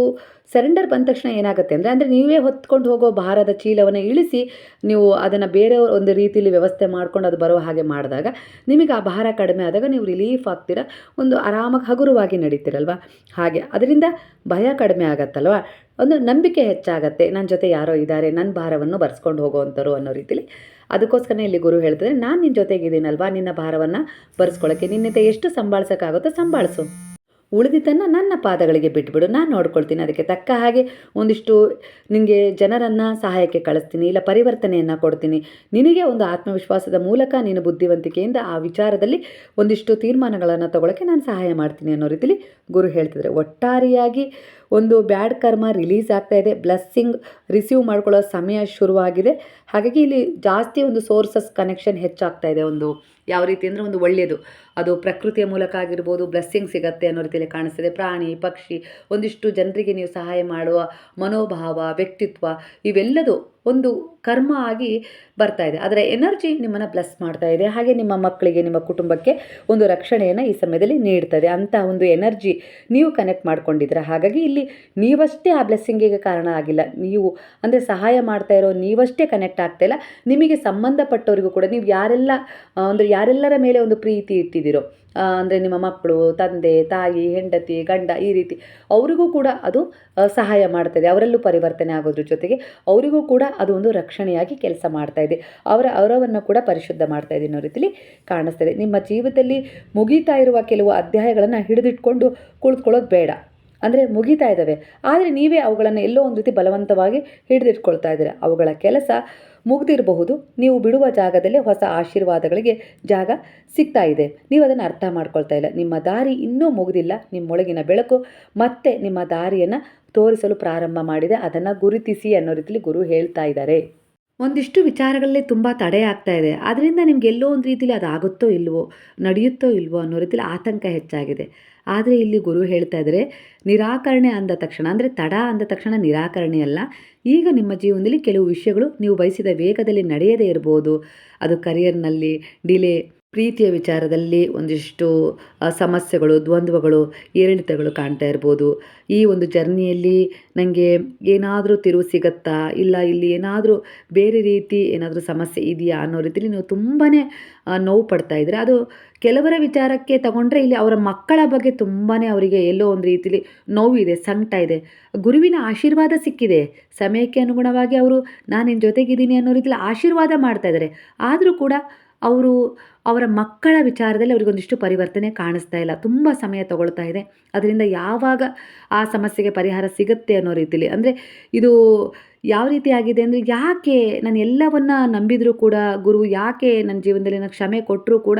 A: ಸರೆಂಡರ್ ಬಂದ ತಕ್ಷಣ ಏನಾಗುತ್ತೆ ಅಂದರೆ ನೀವೇ ಹೊತ್ಕೊಂಡು ಹೋಗೋ ಭಾರದ ಚೀಲವನ್ನು ಇಳಿಸಿ ನೀವು ಅದನ್ನು ಬೇರೆ ಒಂದು ರೀತಿಯಲ್ಲಿ ವ್ಯವಸ್ಥೆ ಮಾಡ್ಕೊಂಡು ಅದು ಬರೋ ಹಾಗೆ ಮಾಡಿದಾಗ ನಿಮಗೆ ಆ ಭಾರ ಕಡಿಮೆ ಆದಾಗ ನೀವು ರಿಲೀಫ್ ಆಗ್ತೀರಾ, ಒಂದು ಆರಾಮಾಗಿ ಹಗುರವಾಗಿ ನಡೀತೀರಲ್ವ. ಹಾಗೆ ಅದರಿಂದ ಭಯ ಕಡಿಮೆ ಆಗತ್ತಲ್ವ, ಒಂದು ನಂಬಿಕೆ ಹೆಚ್ಚಾಗತ್ತೆ. ನನ್ನ ಜೊತೆ ಯಾರೋ ಇದ್ದಾರೆ, ನನ್ನ ಭಾರವನ್ನು ಬರ್ಸ್ಕೊಂಡು ಹೋಗೋವಂಥವ್ರು ಅನ್ನೋ ರೀತಿಲಿ. ಅದಕ್ಕೋಸ್ಕರ ಇಲ್ಲಿ ಗುರು ಹೇಳ್ತಾರೆ, ನಾನು ನಿನ್ನ ಜೊತೆಗಿದ್ದೀನಲ್ವಾ, ನಿನ್ನ ಭಾರವನ್ನು ಬರ್ಸ್ಕೊಳ್ಳೋಕ್ಕೆ ನಿನ್ನಿಂದ ಎಷ್ಟು ಸಂಭಾಳಿಸೋಕ್ಕಾಗುತ್ತೋ ಸಂಭಾಳಿಸು, ಉಳಿದಿದ್ದನ್ನು ನನ್ನ ಪಾದಗಳಿಗೆ ಬಿಟ್ಬಿಡು, ನಾನು ನೋಡ್ಕೊಳ್ತೀನಿ. ಅದಕ್ಕೆ ತಕ್ಕ ಹಾಗೆ ಒಂದಿಷ್ಟು ನಿನಗೆ ಜನರನ್ನು ಸಹಾಯಕ್ಕೆ ಕಳಿಸ್ತೀನಿ, ಇಲ್ಲ ಪರಿವರ್ತನೆಯನ್ನು ಕೊಡ್ತೀನಿ. ನಿನಗೆ ಒಂದು ಆತ್ಮವಿಶ್ವಾಸದ ಮೂಲಕ ನೀನು ಬುದ್ಧಿವಂತಿಕೆಯಿಂದ ಆ ವಿಚಾರದಲ್ಲಿ ಒಂದಿಷ್ಟು ತೀರ್ಮಾನಗಳನ್ನು ತಗೊಳ್ಳೋಕ್ಕೆ ನಾನು ಸಹಾಯ ಮಾಡ್ತೀನಿ ಅನ್ನೋ ರೀತಿಲಿ ಗುರು ಹೇಳ್ತಿದ್ದಾರೆ. ಒಟ್ಟಾರೆಯಾಗಿ ಒಂದು ಬ್ಯಾಡ್ ಕರ್ಮ ರಿಲೀಸ್ ಆಗ್ತಾ ಇದೆ, ಬ್ಲೆಸ್ಸಿಂಗ್ ರಿಸೀವ್ ಮಾಡ್ಕೊಳ್ಳೋ ಸಮಯ ಶುರುವಾಗಿದೆ. ಹಾಗಾಗಿ ಇಲ್ಲಿ ಜಾಸ್ತಿ ಒಂದು ಸೋರ್ಸಸ್ ಕನೆಕ್ಷನ್ ಹೆಚ್ಚಾಗ್ತಾ ಇದೆ. ಒಂದು ಯಾವ ರೀತಿ ಅಂದರೆ ಒಂದು ಒಳ್ಳೆಯದು, ಅದು ಪ್ರಕೃತಿಯ ಮೂಲಕ ಆಗಿರ್ಬೋದು, ಬ್ಲೆಸ್ಸಿಂಗ್ ಸಿಗತ್ತೆ ಅನ್ನೋ ರೀತಿಯಲ್ಲಿ ಕಾಣಿಸ್ತದೆ. ಪ್ರಾಣಿ ಪಕ್ಷಿ ಒಂದಿಷ್ಟು ಜನರಿಗೆ ನೀವು ಸಹಾಯ ಮಾಡುವ ಮನೋಭಾವ, ವ್ಯಕ್ತಿತ್ವ ಇವೆಲ್ಲದೂ ಒಂದು ಕರ್ಮ ಆಗಿ ಬರ್ತಾ ಇದೆ. ಅದರ ಎನರ್ಜಿ ನಿಮ್ಮನ್ನು ಬ್ಲೆಸ್ ಮಾಡ್ತಾ ಇದೆ. ಹಾಗೆ ನಿಮ್ಮ ಮಕ್ಕಳಿಗೆ, ನಿಮ್ಮ ಕುಟುಂಬಕ್ಕೆ ಒಂದು ರಕ್ಷಣೆಯನ್ನು ಈ ಸಮಯದಲ್ಲಿ ನೀಡ್ತದೆ ಅಂತ ಒಂದು ಎನರ್ಜಿ ನೀವು ಕನೆಕ್ಟ್ ಮಾಡ್ಕೊಂಡಿದ್ದೀರ. ಹಾಗಾಗಿ ಇಲ್ಲಿ ನೀವಷ್ಟೇ ಆ ಬ್ಲೆಸ್ಸಿಂಗಿಗೆ ಕಾರಣ ಆಗಿಲ್ಲ, ನೀವು ಅಂದರೆ ಸಹಾಯ ಮಾಡ್ತಾ ಇರೋ ನೀವಷ್ಟೇ ಕನೆಕ್ಟ್ ಆಗ್ತಾ ಇಲ್ಲ, ನಿಮಗೆ ಸಂಬಂಧಪಟ್ಟವರಿಗೂ ಕೂಡ ನೀವು ಯಾರೆಲ್ಲರ ಮೇಲೆ ಒಂದು ಪ್ರೀತಿ ಇಟ್ಟಿದ್ದೀರೋ ಅಂದರೆ ನಿಮ್ಮ ಮಕ್ಕಳು, ತಂದೆ ತಾಯಿ, ಹೆಂಡತಿ, ಗಂಡ ಈ ರೀತಿ ಅವರಿಗೂ ಕೂಡ ಅದು ಸಹಾಯ ಮಾಡ್ತಾಯಿದೆ. ಅವರಲ್ಲೂ ಪರಿವರ್ತನೆ ಆಗೋದ್ರ ಜೊತೆಗೆ ಅವರಿಗೂ ಕೂಡ ಅದು ಒಂದು ರಕ್ಷಣೆಯಾಗಿ ಕೆಲಸ ಮಾಡ್ತಾ ಇದೆ. ಅವರವನ್ನು ಕೂಡ ಪರಿಶುದ್ಧ ಮಾಡ್ತಾ ಇದೆ ಅನ್ನೋ ರೀತಿಲಿ ಕಾಣಿಸ್ತದೆ. ನಿಮ್ಮ ಜೀವಿತದಲ್ಲಿ ಮುಗೀತಾ ಇರುವ ಕೆಲವು ಅಧ್ಯಾಯಗಳನ್ನು ಹಿಡಿದಿಟ್ಕೊಂಡು ಕುಳಿತುಕೊಳ್ಳೋದು ಬೇಡ. ಅಂದರೆ ಮುಗೀತಾ ಇದ್ದಾವೆ, ಆದರೆ ನೀವೇ ಅವುಗಳನ್ನು ಎಲ್ಲೋ ಒಂದು ರೀತಿ ಬಲವಂತವಾಗಿ ಹಿಡಿದಿಟ್ಕೊಳ್ತಾ ಇದ್ದೀರ. ಅವುಗಳ ಕೆಲಸ ಮುಗ್ದಿರಬಹುದು, ನೀವು ಬಿಡುವ ಜಾಗದಲ್ಲೇ ಹೊಸ ಆಶೀರ್ವಾದಗಳಿಗೆ ಜಾಗ ಸಿಗ್ತಾ ಇದೆ. ನೀವು ಅದನ್ನು ಅರ್ಥ ಮಾಡ್ಕೊಳ್ತಾ ಇಲ್ಲ. ನಿಮ್ಮ ದಾರಿ ಇನ್ನೂ ಮುಗಿದಿಲ್ಲ. ನಿಮ್ಮೊಳಗಿನ ಬೆಳಕು ಮತ್ತೆ ನಿಮ್ಮ ದಾರಿಯನ್ನು ತೋರಿಸಲು ಪ್ರಾರಂಭ ಮಾಡಿದೆ. ಅದನ್ನು ಗುರುತಿಸಿ ಅನ್ನೋ ರೀತಿಯಲ್ಲಿ ಗುರು ಹೇಳ್ತಾ ಇದ್ದಾರೆ. ಒಂದಿಷ್ಟು ವಿಚಾರಗಳಲ್ಲಿ ತುಂಬ ತಡೆ ಆಗ್ತಾ ಇದೆ. ಆದ್ದರಿಂದ ನಿಮ್ಗೆ ಎಲ್ಲೋ ಒಂದು ರೀತಿಲಿ ಅದಾಗುತ್ತೋ ಇಲ್ವೋ, ನಡೆಯುತ್ತೋ ಇಲ್ವೋ ಅನ್ನೋ ರೀತಿಲಿ ಆತಂಕ ಹೆಚ್ಚಾಗಿದೆ. ಆದರೆ ಇಲ್ಲಿ ಗುರು ಹೇಳ್ತಾ ಇದ್ದಾರೆ, ನಿರಾಕರಣೆ ಅಂದ ತಕ್ಷಣ ಅಂದರೆ ತಡ ಅಂದ ತಕ್ಷಣ ನಿರಾಕರಣೆ ಅಲ್ಲ. ಈಗ ನಿಮ್ಮ ಜೀವನದಲ್ಲಿ ಕೆಲವು ವಿಷಯಗಳು ನೀವು ಬಯಸಿದ ವೇಗದಲ್ಲಿ ನಡೆಯದೇ ಇರ್ಬೋದು. ಅದು ಕರಿಯರ್ನಲ್ಲಿ ಡಿಲೇ, ಪ್ರೀತಿಯ ವಿಚಾರದಲ್ಲಿ ಒಂದಿಷ್ಟು ಸಮಸ್ಯೆಗಳು, ದ್ವಂದ್ವಗಳು, ಏರಿಳಿತಗಳು ಕಾಣ್ತಾ ಇರ್ಬೋದು. ಈ ಒಂದು ಜರ್ನಿಯಲ್ಲಿ ನನಗೆ ಏನಾದರೂ ತಿರುವು ಸಿಗುತ್ತಾ, ಇಲ್ಲ ಇಲ್ಲಿ ಏನಾದರೂ ಬೇರೆ ರೀತಿ ಏನಾದರೂ ಸಮಸ್ಯೆ ಇದೆಯಾ ಅನ್ನೋ ರೀತಿಲಿ ನೀವು ತುಂಬಾ ನೋವು ಪಡ್ತಾ ಇದ್ದೀರ. ಅದು ಕೆಲವರ ವಿಚಾರಕ್ಕೆ ತಗೊಂಡ್ರೆ ಇಲ್ಲಿ ಅವರ ಮಕ್ಕಳ ಬಗ್ಗೆ ತುಂಬಾ ಅವರಿಗೆ ಎಲ್ಲೋ ಒಂದು ರೀತಿಲಿ ನೋವಿದೆ, ಸಂಕಟ ಇದೆ. ಗುರುವಿನ ಆಶೀರ್ವಾದ ಸಿಕ್ಕಿದೆ, ಸಮಯಕ್ಕೆ ಅನುಗುಣವಾಗಿ ಅವರು ನಾನು ನಿನ್ನ ಜೊತೆಗಿದ್ದೀನಿ ಅನ್ನೋ ರೀತಿಲಿ ಆಶೀರ್ವಾದ ಮಾಡ್ತಾ ಇದ್ದಾರೆ. ಆದರೂ ಕೂಡ ಅವರು ಅವರ ಮಕ್ಕಳ ವಿಚಾರದಲ್ಲಿ ಅವರಿಗೊಂದಿಷ್ಟು ಪರಿವರ್ತನೆ ಕಾಣಿಸ್ತಾ ಇಲ್ಲ. ತುಂಬ ಸಮಯ ತಗೊಳ್ತಾ ಇದೆ. ಅದರಿಂದ ಯಾವಾಗ ಆ ಸಮಸ್ಯೆಗೆ ಪರಿಹಾರ ಸಿಗುತ್ತೆ ಅನ್ನೋ ರೀತಿಲಿ, ಅಂದರೆ ಇದು ಯಾವ ರೀತಿ ಆಗಿದೆ ಅಂದರೆ, ಯಾಕೆ ನಾನು ಎಲ್ಲವನ್ನ ನಂಬಿದರೂ ಕೂಡ ಗುರು ಯಾಕೆ ನನ್ನ ಜೀವನದಲ್ಲಿ ನನಗೆ ಕ್ಷಮೆ ಕೊಟ್ಟರೂ ಕೂಡ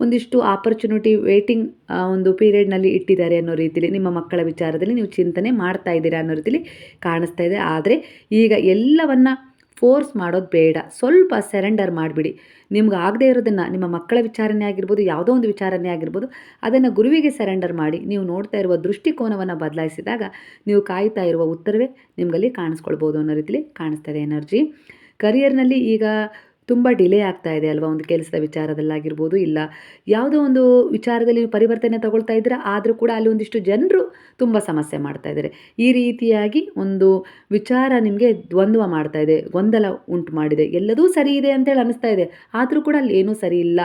A: ಒಂದಿಷ್ಟು ಆಪರ್ಚುನಿಟಿ ವೇಟಿಂಗ್ ಒಂದು ಪೀರಿಯಡ್ನಲ್ಲಿ ಇಟ್ಟಿದ್ದಾರೆ ಅನ್ನೋ ರೀತಿಲಿ ನಿಮ್ಮ ಮಕ್ಕಳ ವಿಚಾರದಲ್ಲಿ ನೀವು ಚಿಂತನೆ ಮಾಡ್ತಾ ಇದ್ದೀರಾ ಅನ್ನೋ ರೀತಿಲಿ ಕಾಣಿಸ್ತಾ ಇದೆ. ಆದರೆ ಈಗ ಎಲ್ಲವನ್ನ ಫೋರ್ಸ್ ಮಾಡೋದು ಬೇಡ. ಸ್ವಲ್ಪ ಸರೆಂಡರ್ ಮಾಡಿಬಿಡಿ. ನಿಮ್ಗೆ ಆಗದೇ ಇರೋದನ್ನು, ನಿಮ್ಮ ಮಕ್ಕಳ ವಿಚಾರನೇ ಆಗಿರ್ಬೋದು, ಯಾವುದೋ ಒಂದು ವಿಚಾರನೇ ಆಗಿರ್ಬೋದು, ಅದನ್ನು ಗುರುವಿಗೆ ಸರೆಂಡರ್ ಮಾಡಿ ನೀವು ನೋಡ್ತಾ ಇರುವ ದೃಷ್ಟಿಕೋನವನ್ನು ಬದಲಾಯಿಸಿದಾಗ ನೀವು ಕಾಯ್ತಾ ಇರುವ ಉತ್ತರವೇ ನಿಮಗಲ್ಲಿ ಕಾಣಿಸ್ಕೊಳ್ಬೋದು ಅನ್ನೋ ರೀತಿಲಿ ಕಾಣಿಸ್ತಾ ಇದೆ ಎನರ್ಜಿ. ಕರಿಯರ್ನಲ್ಲಿ ಈಗ ತುಂಬ ಡಿಲೇ ಆಗ್ತಾ ಇದೆ ಅಲ್ವಾ, ಒಂದು ಕೆಲಸದ ವಿಚಾರದಲ್ಲಾಗಿರ್ಬೋದು, ಇಲ್ಲ ಯಾವುದೋ ಒಂದು ವಿಚಾರದಲ್ಲಿ ನೀವು ಪರಿವರ್ತನೆ ತಗೊಳ್ತಾ ಇದ್ದೀರಾ, ಆದರೂ ಕೂಡ ಅಲ್ಲಿ ಒಂದಿಷ್ಟು ಜನರು ತುಂಬ ಸಮಸ್ಯೆ ಮಾಡ್ತಾ ಇದ್ದಾರೆ. ಈ ರೀತಿಯಾಗಿ ಒಂದು ವಿಚಾರ ನಿಮಗೆ ದ್ವಂದ್ವ ಮಾಡ್ತಾ ಇದೆ, ಗೊಂದಲ ಉಂಟು ಮಾಡಿದೆ. ಎಲ್ಲದೂ ಸರಿ ಇದೆ ಅಂತೇಳಿ ಅನ್ನಿಸ್ತಾ ಇದೆ, ಆದರೂ ಕೂಡ ಅಲ್ಲಿ ಏನೂ ಸರಿ ಇಲ್ಲ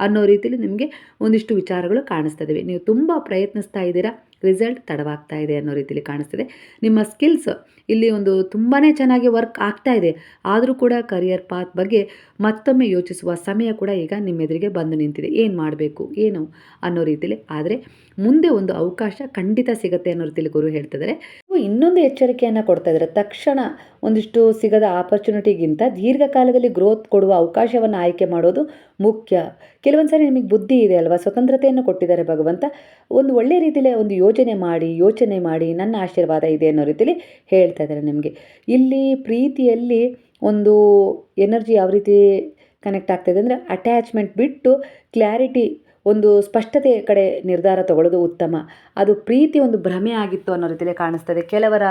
A: ಅನ್ನೋ ರೀತಿಯಲ್ಲಿ ನಿಮಗೆ ಒಂದಿಷ್ಟು ವಿಚಾರಗಳು ಕಾಣಿಸ್ತಾ ಇದ್ದಾವೆ. ನೀವು ತುಂಬ ಪ್ರಯತ್ನಿಸ್ತಾ ಇದ್ದೀರಾ, ರಿಸಲ್ಟ್ ತಡವಾಗ್ತಾ ಇದೆ ಅನ್ನೋ ರೀತಿಯಲ್ಲಿ ಕಾಣಿಸ್ತಿದೆ. ನಿಮ್ಮ ಸ್ಕಿಲ್ಸ್ ಇಲ್ಲಿ ಒಂದು ತುಂಬಾ ಚೆನ್ನಾಗಿ ವರ್ಕ್ ಆಗ್ತಾ ಇದೆ, ಆದರೂ ಕೂಡ ಕರಿಯರ್ ಪಾತ್ ಬಗ್ಗೆ ಮತ್ತೊಮ್ಮೆ ಯೋಚಿಸುವ ಸಮಯ ಕೂಡ ಈಗ ನಿಮ್ಮೆದುರಿಗೆ ಬಂದು ನಿಂತಿದೆ. ಏನು ಮಾಡಬೇಕು ಏನು ಅನ್ನೋ ರೀತಿಯಲ್ಲಿ. ಆದರೆ ಮುಂದೆ ಒಂದು ಅವಕಾಶ ಖಂಡಿತ ಸಿಗುತ್ತೆ ಅನ್ನೋ ರೀತಿಯಲ್ಲಿ ಗುರು ಹೇಳ್ತಿದ್ದಾರೆ. ಇನ್ನೊಂದು ಎಚ್ಚರಿಕೆಯನ್ನು ಕೊಡ್ತಾ ಇದ್ದಾರೆ. ತಕ್ಷಣ ಒಂದಿಷ್ಟು ಸಿಗದ ಆಪರ್ಚುನಿಟಿಗಿಂತ ದೀರ್ಘಕಾಲದಲ್ಲಿ ಗ್ರೋತ್ ಕೊಡುವ ಅವಕಾಶವನ್ನು ಆಯ್ಕೆ ಮಾಡೋದು ಮುಖ್ಯ. ಕೆಲವೊಂದು ಸಾರಿ ನಿಮಗೆ ಬುದ್ಧಿ ಇದೆ ಅಲ್ವಾ, ಸ್ವತಂತ್ರತೆಯನ್ನು ಕೊಟ್ಟಿದ್ದಾರೆ ಭಗವಂತ. ಒಂದು ಒಳ್ಳೆಯ ರೀತಿಯಲ್ಲಿ ಒಂದು ಯೋಚನೆ ಮಾಡಿ ನನ್ನ ಆಶೀರ್ವಾದ ಇದೆ ಅನ್ನೋ ರೀತಿಯಲ್ಲಿ ಹೇಳ್ತಾ ಇದ್ದಾರೆ ನಿಮಗೆ. ಇಲ್ಲಿ ಪ್ರೀತಿಯಲ್ಲಿ ಒಂದು ಎನರ್ಜಿ ಯಾವ ರೀತಿ ಕನೆಕ್ಟ್ ಆಗ್ತಾಯಿದೆ ಅಂದರೆ, ಅಟ್ಯಾಚ್ಮೆಂಟ್ ಬಿಟ್ಟು ಕ್ಲಾರಿಟಿ, ಒಂದು ಸ್ಪಷ್ಟತೆ ಕಡೆ ನಿರ್ಧಾರ ತಗೊಳ್ಳೋದು ಉತ್ತಮ. ಅದು ಪ್ರೀತಿ ಒಂದು ಭ್ರಮೆ ಆಗಿತ್ತು ಅನ್ನೋ ರೀತಿಯಲ್ಲಿ ಕಾಣಿಸ್ತದೆ. ಕೆಲವರ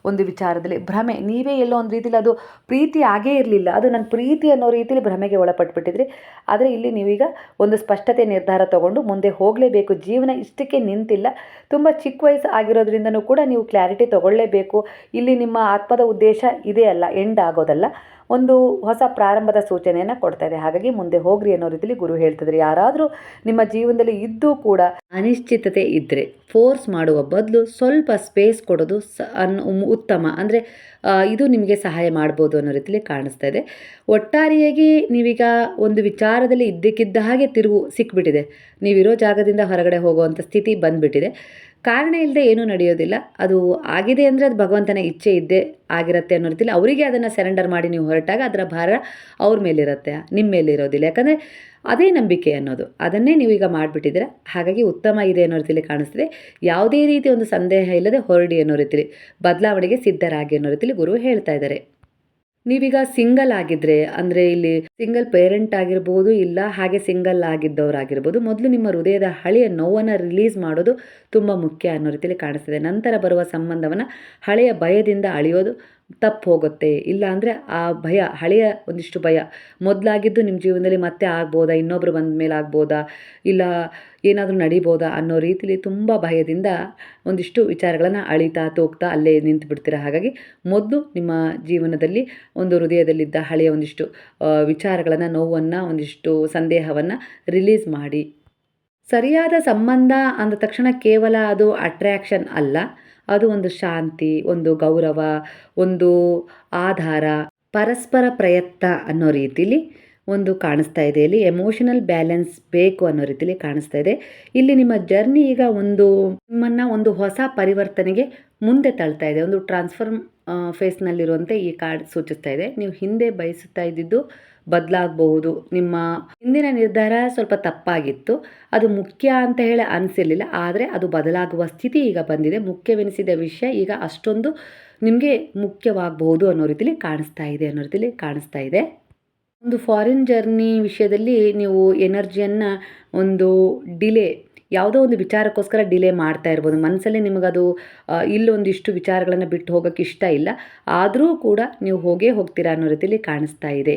A: ಒಂದು ವಿಚಾರದಲ್ಲಿ ಭ್ರಮೆ, ನೀವೇ ಎಲ್ಲೋ ಒಂದು ರೀತಿಯಲ್ಲಿ ಅದು ಪ್ರೀತಿ ಆಗೇ ಇರಲಿಲ್ಲ, ಅದು ನನ್ನ ಪ್ರೀತಿ ಅನ್ನೋ ರೀತಿಯಲ್ಲಿ ಭ್ರಮೆಗೆ ಒಳಪಟ್ಬಿಟ್ಟಿದ್ರಿ. ಆದರೆ ಇಲ್ಲಿ ನೀವೀಗ ಒಂದು ಸ್ಪಷ್ಟತೆ ನಿರ್ಧಾರ ತಗೊಂಡು ಮುಂದೆ ಹೋಗಲೇಬೇಕು. ಜೀವನ ಇಷ್ಟಕ್ಕೆ ನಿಂತಿಲ್ಲ, ತುಂಬ ಚಿಕ್ಕ ವಯಸ್ಸು ಆಗಿರೋದ್ರಿಂದನೂ ಕೂಡ ನೀವು ಕ್ಲಾರಿಟಿ ತಗೊಳ್ಳೇಬೇಕು. ಇಲ್ಲಿ ನಿಮ್ಮ ಆತ್ಮದ ಉದ್ದೇಶ ಇದೇ ಅಲ್ಲ, ಎಂಡ್ ಆಗೋದಲ್ಲ, ಒಂದು ಹೊಸ ಪ್ರಾರಂಭದ ಸೂಚನೆಯನ್ನು ಕೊಡ್ತಾ ಇದೆ. ಹಾಗಾಗಿ ಮುಂದೆ ಹೋಗ್ರಿ ಅನ್ನೋ ರೀತಿಯಲ್ಲಿ ಗುರು ಹೇಳ್ತಿದ್ರು. ಯಾರಾದರೂ ನಿಮ್ಮ ಜೀವನದಲ್ಲಿ ಇದ್ದೂ ಕೂಡ ಅನಿಶ್ಚಿತತೆ ಇದ್ದರೆ ಫೋರ್ಸ್ ಮಾಡುವ ಬದಲು ಸ್ವಲ್ಪ ಸ್ಪೇಸ್ ಕೊಡೋದು ಉತ್ತಮ. ಅಂದರೆ ಇದು ನಿಮಗೆ ಸಹಾಯ ಮಾಡ್ಬೋದು ಅನ್ನೋ ರೀತಿಯಲ್ಲಿ ಕಾಣಿಸ್ತಾ ಇದೆ. ಒಟ್ಟಾರೆಯಾಗಿ ನೀವೀಗ ಒಂದು ವಿಚಾರದಲ್ಲಿ ಇದ್ದಕ್ಕಿದ್ದ ಹಾಗೆ ತಿರುವು ಸಿಕ್ಬಿಟ್ಟಿದೆ. ನೀವಿರೋ ಜಾಗದಿಂದ ಹೊರಗಡೆ ಹೋಗುವಂಥ ಸ್ಥಿತಿ ಬಂದುಬಿಟ್ಟಿದೆ. ಕಾರಣ ಇಲ್ಲದೆ ಏನೂ ನಡೆಯೋದಿಲ್ಲ. ಅದು ಆಗಿದೆ ಅಂದರೆ ಅದು ಭಗವಂತನ ಇಚ್ಛೆ ಇದ್ದೇ ಆಗಿರುತ್ತೆ ಅನ್ನೋ ರೀತಿಯಲ್ಲಿ ಅವರಿಗೆ ಅದನ್ನು ಸರೆಂಡರ್ ಮಾಡಿ ನೀವು ಹೊರಟಾಗ ಅದರ ಭಾರ ಅವ್ರ ಮೇಲಿರುತ್ತೆ, ನಿಮ್ಮ ಮೇಲೆ ಇರೋದಿಲ್ಲ. ಯಾಕಂದರೆ ಅದೇ ನಂಬಿಕೆ ಅನ್ನೋದು, ಅದನ್ನೇ ನೀವೀಗ ಮಾಡಿಬಿಟ್ಟಿದ್ದೀರ. ಹಾಗಾಗಿ ಉತ್ತಮ ಇದೆ ಅನ್ನೋ ರೀತಿಯಲ್ಲಿ ಕಾಣಿಸ್ತಿದೆ. ಯಾವುದೇ ರೀತಿ ಒಂದು ಸಂದೇಹ ಇಲ್ಲದೆ ಹೊರಡಿ ಅನ್ನೋ ರೀತಿಯಲ್ಲಿ, ಬದಲಾವಣೆಗೆ ಸಿದ್ಧರಾಗಿ ಅನ್ನೋ ರೀತಿಯಲ್ಲಿ ಗುರು ಹೇಳ್ತಾ ಇದ್ದಾರೆ. ನೀವೀಗ ಸಿಂಗಲ್ ಆಗಿದ್ದರೆ, ಅಂದರೆ ಇಲ್ಲಿ ಸಿಂಗಲ್ ಪೇರೆಂಟ್ ಆಗಿರ್ಬೋದು, ಇಲ್ಲ ಹಾಗೆ ಸಿಂಗಲ್ ಆಗಿದ್ದವರಾಗಿರ್ಬೋದು, ಮೊದಲು ನಿಮ್ಮ ಹೃದಯದ ಹಳೆಯ ನೋವನ್ನು ರಿಲೀಸ್ ಮಾಡೋದು ತುಂಬ ಮುಖ್ಯ ಅನ್ನೋ ರೀತಿಯಲ್ಲಿ ಕಾಣಿಸ್ತಿದೆ. ನಂತರ ಬರುವ ಸಂಬಂಧವನ್ನು ಹಳೆಯ ಭಯದಿಂದ ಅಳಿಯೋದು ತಪ್ಪು ಹೋಗುತ್ತೆ. ಇಲ್ಲ ಅಂದರೆ ಆ ಭಯ, ಹಳೆಯ ಒಂದಿಷ್ಟು ಭಯ ಮೊದಲಾಗಿದ್ದು ನಿಮ್ಮ ಜೀವನದಲ್ಲಿ ಮತ್ತೆ ಆಗ್ಬೋದಾ, ಇನ್ನೊಬ್ಬರು ಬಂದ ಮೇಲೆ ಆಗ್ಬೋದಾ, ಇಲ್ಲ ಏನಾದರೂ ನಡಿಬೋದಾ ಅನ್ನೋ ರೀತಿಲಿ ತುಂಬ ಭಯದಿಂದ ಒಂದಿಷ್ಟು ವಿಚಾರಗಳನ್ನು ಅಳಿತಾ ತೂಗ್ತಾ ಅಲ್ಲೇ ನಿಂತು ಬಿಡ್ತೀರ. ಹಾಗಾಗಿ ಮೊದಲು ನಿಮ್ಮ ಜೀವನದಲ್ಲಿ ಒಂದು ಹೃದಯದಲ್ಲಿದ್ದ ಹಳೆಯ ಒಂದಿಷ್ಟು ವಿಚಾರಗಳನ್ನು, ನೋವನ್ನು, ಒಂದಿಷ್ಟು ಸಂದೇಹವನ್ನು ರಿಲೀಸ್ ಮಾಡಿ. ಸರಿಯಾದ ಸಂಬಂಧ ಅಂದ ತಕ್ಷಣ ಕೇವಲ ಅದು ಅಟ್ರ್ಯಾಕ್ಷನ್ ಅಲ್ಲ, ಅದು ಒಂದು ಶಾಂತಿ, ಒಂದು ಗೌರವ, ಒಂದು ಆಧಾರ, ಪರಸ್ಪರ ಪ್ರಯತ್ನ ಅನ್ನೋ ರೀತಿಲಿ ಒಂದು ಕಾಣಿಸ್ತಾ ಇದೆ. ಇಲ್ಲಿ ಎಮೋಷನಲ್ ಬ್ಯಾಲೆನ್ಸ್ ಬೇಕು ಅನ್ನೋ ರೀತಿಲಿ ಕಾಣಿಸ್ತಾ ಇದೆ. ಇಲ್ಲಿ ನಿಮ್ಮ ಜರ್ನಿ ಈಗ ನಿಮ್ಮನ್ನು ಒಂದು ಹೊಸ ಪರಿವರ್ತನೆಗೆ ಮುಂದೆ ತಳ್ತಾ ಇದೆ. ಒಂದು ಟ್ರಾನ್ಸ್ಫರ್ಮ್ ಫೇಸ್ನಲ್ಲಿರುವಂತೆ ಈ ಕಾರ್ಡ್ ಸೂಚಿಸ್ತಾ ಇದೆ. ನೀವು ಹಿಂದೆ ಬಯಸುತ್ತಾ ಇದ್ದಿದ್ದು ಬದಲಾಗಬಹುದು. ನಿಮ್ಮ ಹಿಂದಿನ ನಿರ್ಧಾರ ಸ್ವಲ್ಪ ತಪ್ಪಾಗಿತ್ತು, ಅದು ಮುಖ್ಯ ಅಂತ ಹೇಳಿ ಅನಿಸಿರಲಿಲ್ಲ, ಆದರೆ ಅದು ಬದಲಾಗುವ ಸ್ಥಿತಿ ಈಗ ಬಂದಿದೆ. ಮುಖ್ಯವೆನಿಸಿದ ವಿಷಯ ಈಗ ಅಷ್ಟೊಂದು ನಿಮಗೆ ಮುಖ್ಯವಾಗಬಹುದು ಅನ್ನೋ ರೀತಿಲಿ ಕಾಣಿಸ್ತಾ ಇದೆ. ಒಂದು ಫಾರಿನ್ ಜರ್ನಿ ವಿಷಯದಲ್ಲಿ ನೀವು ಎನರ್ಜಿಯನ್ನು ಒಂದು ಡಿಲೇ, ಯಾವುದೋ ಒಂದು ವಿಚಾರಕ್ಕೋಸ್ಕರ ಡಿಲೇ ಮಾಡ್ತಾ ಇರ್ಬೋದು. ಮನಸ್ಸಲ್ಲೇ ನಿಮಗದು ಇಲ್ಲೊಂದಿಷ್ಟು ವಿಚಾರಗಳನ್ನು ಬಿಟ್ಟು ಹೋಗೋಕ್ಕೆ ಇಷ್ಟ ಇಲ್ಲ, ಆದರೂ ಕೂಡ ನೀವು ಹೋಗ್ತೀರಾ ಅನ್ನೋ ರೀತಿಯಲ್ಲಿ ಕಾಣಿಸ್ತಾ ಇದೆ.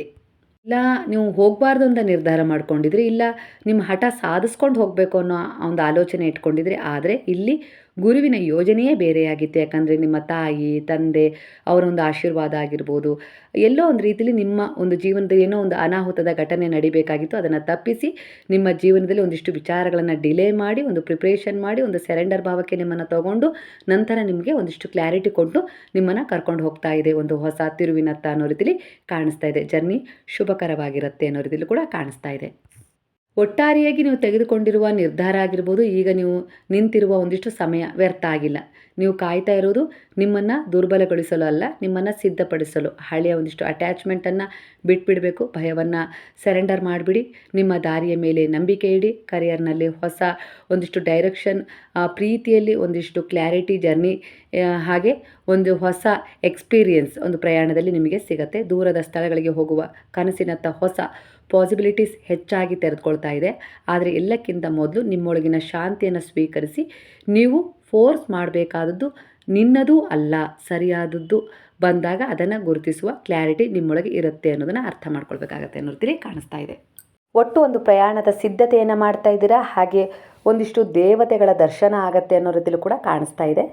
A: ಇಲ್ಲ ನೀವು ಹೋಗಬಾರ್ದು ಅಂತ ನಿರ್ಧಾರ ಮಾಡ್ಕೊಂಡಿದ್ರಿ, ಇಲ್ಲ ನಿಮ್ಮ ಹಠ ಸಾಧಿಸ್ಕೊಂಡು ಹೋಗಬೇಕು ಅನ್ನೋ ಒಂದು ಆಲೋಚನೆ ಇಟ್ಕೊಂಡಿದ್ರಿ. ಆದರೆ ಇಲ್ಲಿ ಗುರುವಿನ ಯೋಜನೆಯೇ ಬೇರೆಯಾಗಿತ್ತು. ಯಾಕಂದರೆ ನಿಮ್ಮ ತಾಯಿ ತಂದೆ ಅವರ ಒಂದು ಆಶೀರ್ವಾದ ಆಗಿರ್ಬೋದು, ಎಲ್ಲೋ ಒಂದು ರೀತಿಯಲ್ಲಿ ನಿಮ್ಮ ಒಂದು ಜೀವನದಲ್ಲಿ ಏನೋ ಒಂದು ಅನಾಹುತದ ಘಟನೆ ನಡಿಬೇಕಾಗಿತ್ತು, ಅದನ್ನು ತಪ್ಪಿಸಿ ನಿಮ್ಮ ಜೀವನದಲ್ಲಿ ಒಂದಿಷ್ಟು ವಿಚಾರಗಳನ್ನು ಡಿಲೇ ಮಾಡಿ, ಒಂದು ಪ್ರಿಪ್ರೇಷನ್ ಮಾಡಿ, ಒಂದು ಸೆರೆಂಡರ್ ಭಾವಕ್ಕೆ ನಿಮ್ಮನ್ನು ತಗೊಂಡು ನಂತರ ನಿಮಗೆ ಒಂದಿಷ್ಟು ಕ್ಲಾರಿಟಿ ಕೊಟ್ಟು ನಿಮ್ಮನ್ನು ಕರ್ಕೊಂಡು ಹೋಗ್ತಾ ಇದೆ ಒಂದು ಹೊಸ ತಿರುವಿನತ್ತ ಅನ್ನೋ ರೀತಿಯಲ್ಲಿ ಕಾಣಿಸ್ತಾ ಇದೆ. ಜರ್ನಿ ಶುಭಕರವಾಗಿರುತ್ತೆ ಅನ್ನೋ ರೀತಿಯಲ್ಲಿ ಕೂಡ ಕಾಣಿಸ್ತಾ ಇದೆ. ಒಟ್ಟಾರೆಯಾಗಿ ನೀವು ತೆಗೆದುಕೊಂಡಿರುವ ನಿರ್ಧಾರ ಆಗಿರ್ಬೋದು, ಈಗ ನೀವು ನಿಂತಿರುವ ಒಂದಿಷ್ಟು ಸಮಯ ವ್ಯರ್ಥ ಆಗಿಲ್ಲ. ನೀವು ಕಾಯ್ತಾ ಇರೋದು ನಿಮ್ಮನ್ನು ದುರ್ಬಲಗೊಳಿಸಲು ಅಲ್ಲ, ನಿಮ್ಮನ್ನು ಸಿದ್ಧಪಡಿಸಲು. ಹಳೆಯ ಒಂದಿಷ್ಟು ಅಟ್ಯಾಚ್ಮೆಂಟನ್ನು ಬಿಟ್ಬಿಡಬೇಕು, ಭಯವನ್ನು ಸರೆಂಡರ್ ಮಾಡಿಬಿಡಿ, ನಿಮ್ಮ ದಾರಿಯ ಮೇಲೆ ನಂಬಿಕೆ ಇಡಿ. ಕರಿಯರ್ನಲ್ಲಿ ಹೊಸ ಒಂದಿಷ್ಟು ಡೈರೆಕ್ಷನ್, ಪ್ರೀತಿಯಲ್ಲಿ ಒಂದಿಷ್ಟು ಕ್ಲಾರಿಟಿ, ಜರ್ನಿ, ಹಾಗೆ ಒಂದು ಹೊಸ ಎಕ್ಸ್ಪೀರಿಯನ್ಸ್ ಒಂದು ಪ್ರಯಾಣದಲ್ಲಿ ನಿಮಗೆ ಸಿಗುತ್ತೆ. ದೂರದ ಸ್ಥಳಗಳಿಗೆ ಹೋಗುವ ಕನಸಿನತ್ತ ಹೊಸ ಪಾಸಿಬಿಲಿಟೀಸ್ ಹೆಚ್ಚಾಗಿ ತೆರೆದುಕೊಳ್ತಾ ಇದೆ. ಆದರೆ ಎಲ್ಲಕ್ಕಿಂತ ಮೊದಲು ನಿಮ್ಮೊಳಗಿನ ಶಾಂತಿಯನ್ನು ಸ್ವೀಕರಿಸಿ, ನೀವು ಫೋರ್ಸ್ ಮಾಡಬೇಕಾದದ್ದು ನಿನ್ನದೂ ಅಲ್ಲ, ಸರಿಯಾದದ್ದು ಬಂದಾಗ ಅದನ್ನು ಗುರುತಿಸುವ ಕ್ಲಾರಿಟಿ ನಿಮ್ಮೊಳಗೆ ಇರುತ್ತೆ ಅನ್ನೋದನ್ನು ಅರ್ಥ ಮಾಡ್ಕೊಳ್ಬೇಕಾಗತ್ತೆ ಅನ್ನೋ ರೀತಿ ಕಾಣಿಸ್ತಾ ಇದೆ. ಒಟ್ಟು ಒಂದು ಪ್ರಯಾಣದ ಸಿದ್ಧತೆಯನ್ನು ಮಾಡ್ತಾ ಇದ್ದೀರಾ, ಹಾಗೆ ಒಂದಿಷ್ಟು ದೇವತೆಗಳ ದರ್ಶನ ಆಗತ್ತೆ ಅನ್ನೋ ರೀತಿಲೂ ಕೂಡ ಕಾಣಿಸ್ತಾ ಇದೆ.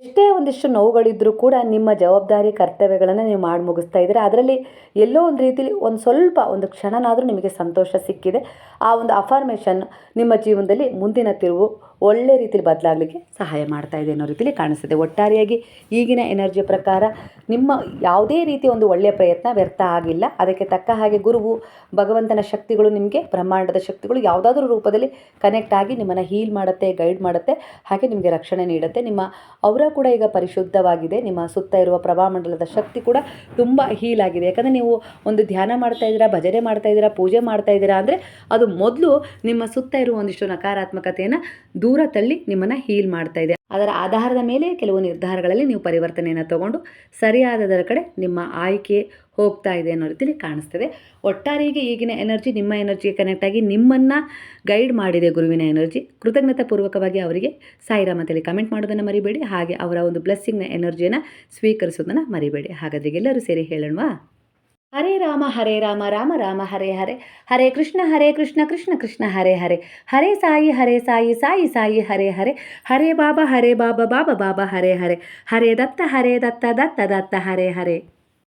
A: ಎಷ್ಟೇ ಒಂದಿಷ್ಟು ನೋವುಗಳಿದ್ದರೂ ಕೂಡ ನಿಮ್ಮ ಜವಾಬ್ದಾರಿ ಕರ್ತವ್ಯಗಳನ್ನು ನೀವು ಮಾಡಿ ಮುಗಿಸ್ತಾ ಇದ್ದೀರಾ. ಅದರಲ್ಲಿ ಎಲ್ಲೋ ಒಂದು ರೀತಿಲಿ ಒಂದು ಸ್ವಲ್ಪ ಒಂದು ಕ್ಷಣನಾದರೂ ನಿಮಗೆ ಸಂತೋಷ ಸಿಕ್ಕಿದೆ. ಆ ಒಂದು ಅಫರ್ಮೇಷನ್ ನಿಮ್ಮ ಜೀವನದಲ್ಲಿ ಮುಂದಿನ ತಿರುವು ಒಳ್ಳೆ ರೀತಿಯಲ್ಲಿ ಬದಲಾಗಲಿಕ್ಕೆ ಸಹಾಯ ಮಾಡ್ತಾ ಇದೆ ಅನ್ನೋ ರೀತಿಯಲ್ಲಿ ಕಾಣಿಸ್ತಿದೆ. ಒಟ್ಟಾರೆಯಾಗಿ ಈಗಿನ ಎನರ್ಜಿಯ ಪ್ರಕಾರ ನಿಮ್ಮ ಯಾವುದೇ ರೀತಿಯ ಒಂದು ಒಳ್ಳೆಯ ಪ್ರಯತ್ನ ವ್ಯರ್ಥ ಆಗಿಲ್ಲ. ಅದಕ್ಕೆ ತಕ್ಕ ಹಾಗೆ ಗುರುವು, ಭಗವಂತನ ಶಕ್ತಿಗಳು, ನಿಮಗೆ ಬ್ರಹ್ಮಾಂಡದ ಶಕ್ತಿಗಳು ಯಾವುದಾದ್ರೂ ರೂಪದಲ್ಲಿ ಕನೆಕ್ಟ್ ಆಗಿ ನಿಮ್ಮನ್ನು ಹೀಲ್ ಮಾಡುತ್ತೆ, ಗೈಡ್ ಮಾಡುತ್ತೆ, ಹಾಗೆ ನಿಮಗೆ ರಕ್ಷಣೆ ನೀಡುತ್ತೆ. ನಿಮ್ಮ ಅವರ ಕೂಡ ಈಗ ಪರಿಶುದ್ಧವಾಗಿದೆ. ನಿಮ್ಮ ಸುತ್ತ ಇರುವ ಪ್ರಭಾಮಂಡಲದ ಶಕ್ತಿ ಕೂಡ ತುಂಬ ಹೀಲ್ ಆಗಿದೆ. ಯಾಕಂದರೆ ನೀವು ಒಂದು ಧ್ಯಾನ ಮಾಡ್ತಾ ಇದ್ದೀರಾ, ಭಜನೆ ಮಾಡ್ತಾ ಇದ್ದೀರಾ, ಪೂಜೆ ಮಾಡ್ತಾ ಇದ್ದೀರಾ ಅಂದರೆ ಅದು ಮೊದಲು ನಿಮ್ಮ ಸುತ್ತ ಇರುವ ಒಂದಿಷ್ಟು ನಕಾರಾತ್ಮಕತೆಯನ್ನು ದೂರ ತಳ್ಳಿ ನಿಮ್ಮನ್ನು ಹೀಲ್ ಮಾಡ್ತಾ ಇದೆ. ಅದರ ಆಧಾರದ ಮೇಲೆ ಕೆಲವು ನಿರ್ಧಾರಗಳಲ್ಲಿ ನೀವು ಪರಿವರ್ತನೆಯನ್ನು ತಗೊಂಡು ಸರಿಯಾದದರ ಕಡೆ ನಿಮ್ಮ ಆಯ್ಕೆ ಹೋಗ್ತಾ ಇದೆ ಅನ್ನೋ ರೀತಿಯಲ್ಲಿ ಕಾಣಿಸ್ತದೆ. ಒಟ್ಟಾರೆಗೆ ಈಗಿನ ಎನರ್ಜಿ ನಿಮ್ಮ ಎನರ್ಜಿಗೆ ಕನೆಕ್ಟ್ ಆಗಿ ನಿಮ್ಮನ್ನು ಗೈಡ್ ಮಾಡಿದೆ ಗುರುವಿನ ಎನರ್ಜಿ. ಕೃತಜ್ಞತಾ ಪೂರ್ವಕವಾಗಿ ಅವರಿಗೆ ಸಾಯಿರಾಮ್ ಅಂತೇಳಿ ಕಮೆಂಟ್ ಮಾಡೋದನ್ನು ಮರಿಬೇಡಿ. ಹಾಗೆ ಅವರ ಒಂದು ಬ್ಲೆಸ್ಸಿಂಗ್ನ ಎನರ್ಜಿಯನ್ನು ಸ್ವೀಕರಿಸೋದನ್ನು ಮರಿಬೇಡಿ. ಹಾಗಾದರೆ ಎಲ್ಲರೂ ಸೇರಿ ಹೇಳೋಣವಾ? ಹರೇ ರಾಮ ರಾಮ ರಾಮ ಹರೇ ಹರೇ, ಹರೇ ಕೃಷ್ಣ ಕೃಷ್ಣ ಕೃಷ್ಣ ಹರೇ ಹರೇ, ಹರೇ ಸಾಯಿ ಸಾಯಿ ಸಾಯಿ ಹರೇ ಹರೇ, ಹರೇ ಬಾಬಾ ಬಾಬಾ ಬಾಬಾ ಹರೇ ಹರೇ, ಹರೇ ದತ್ತ ದತ್ತ ದತ್ತ ಹರೇ ಹರೇ.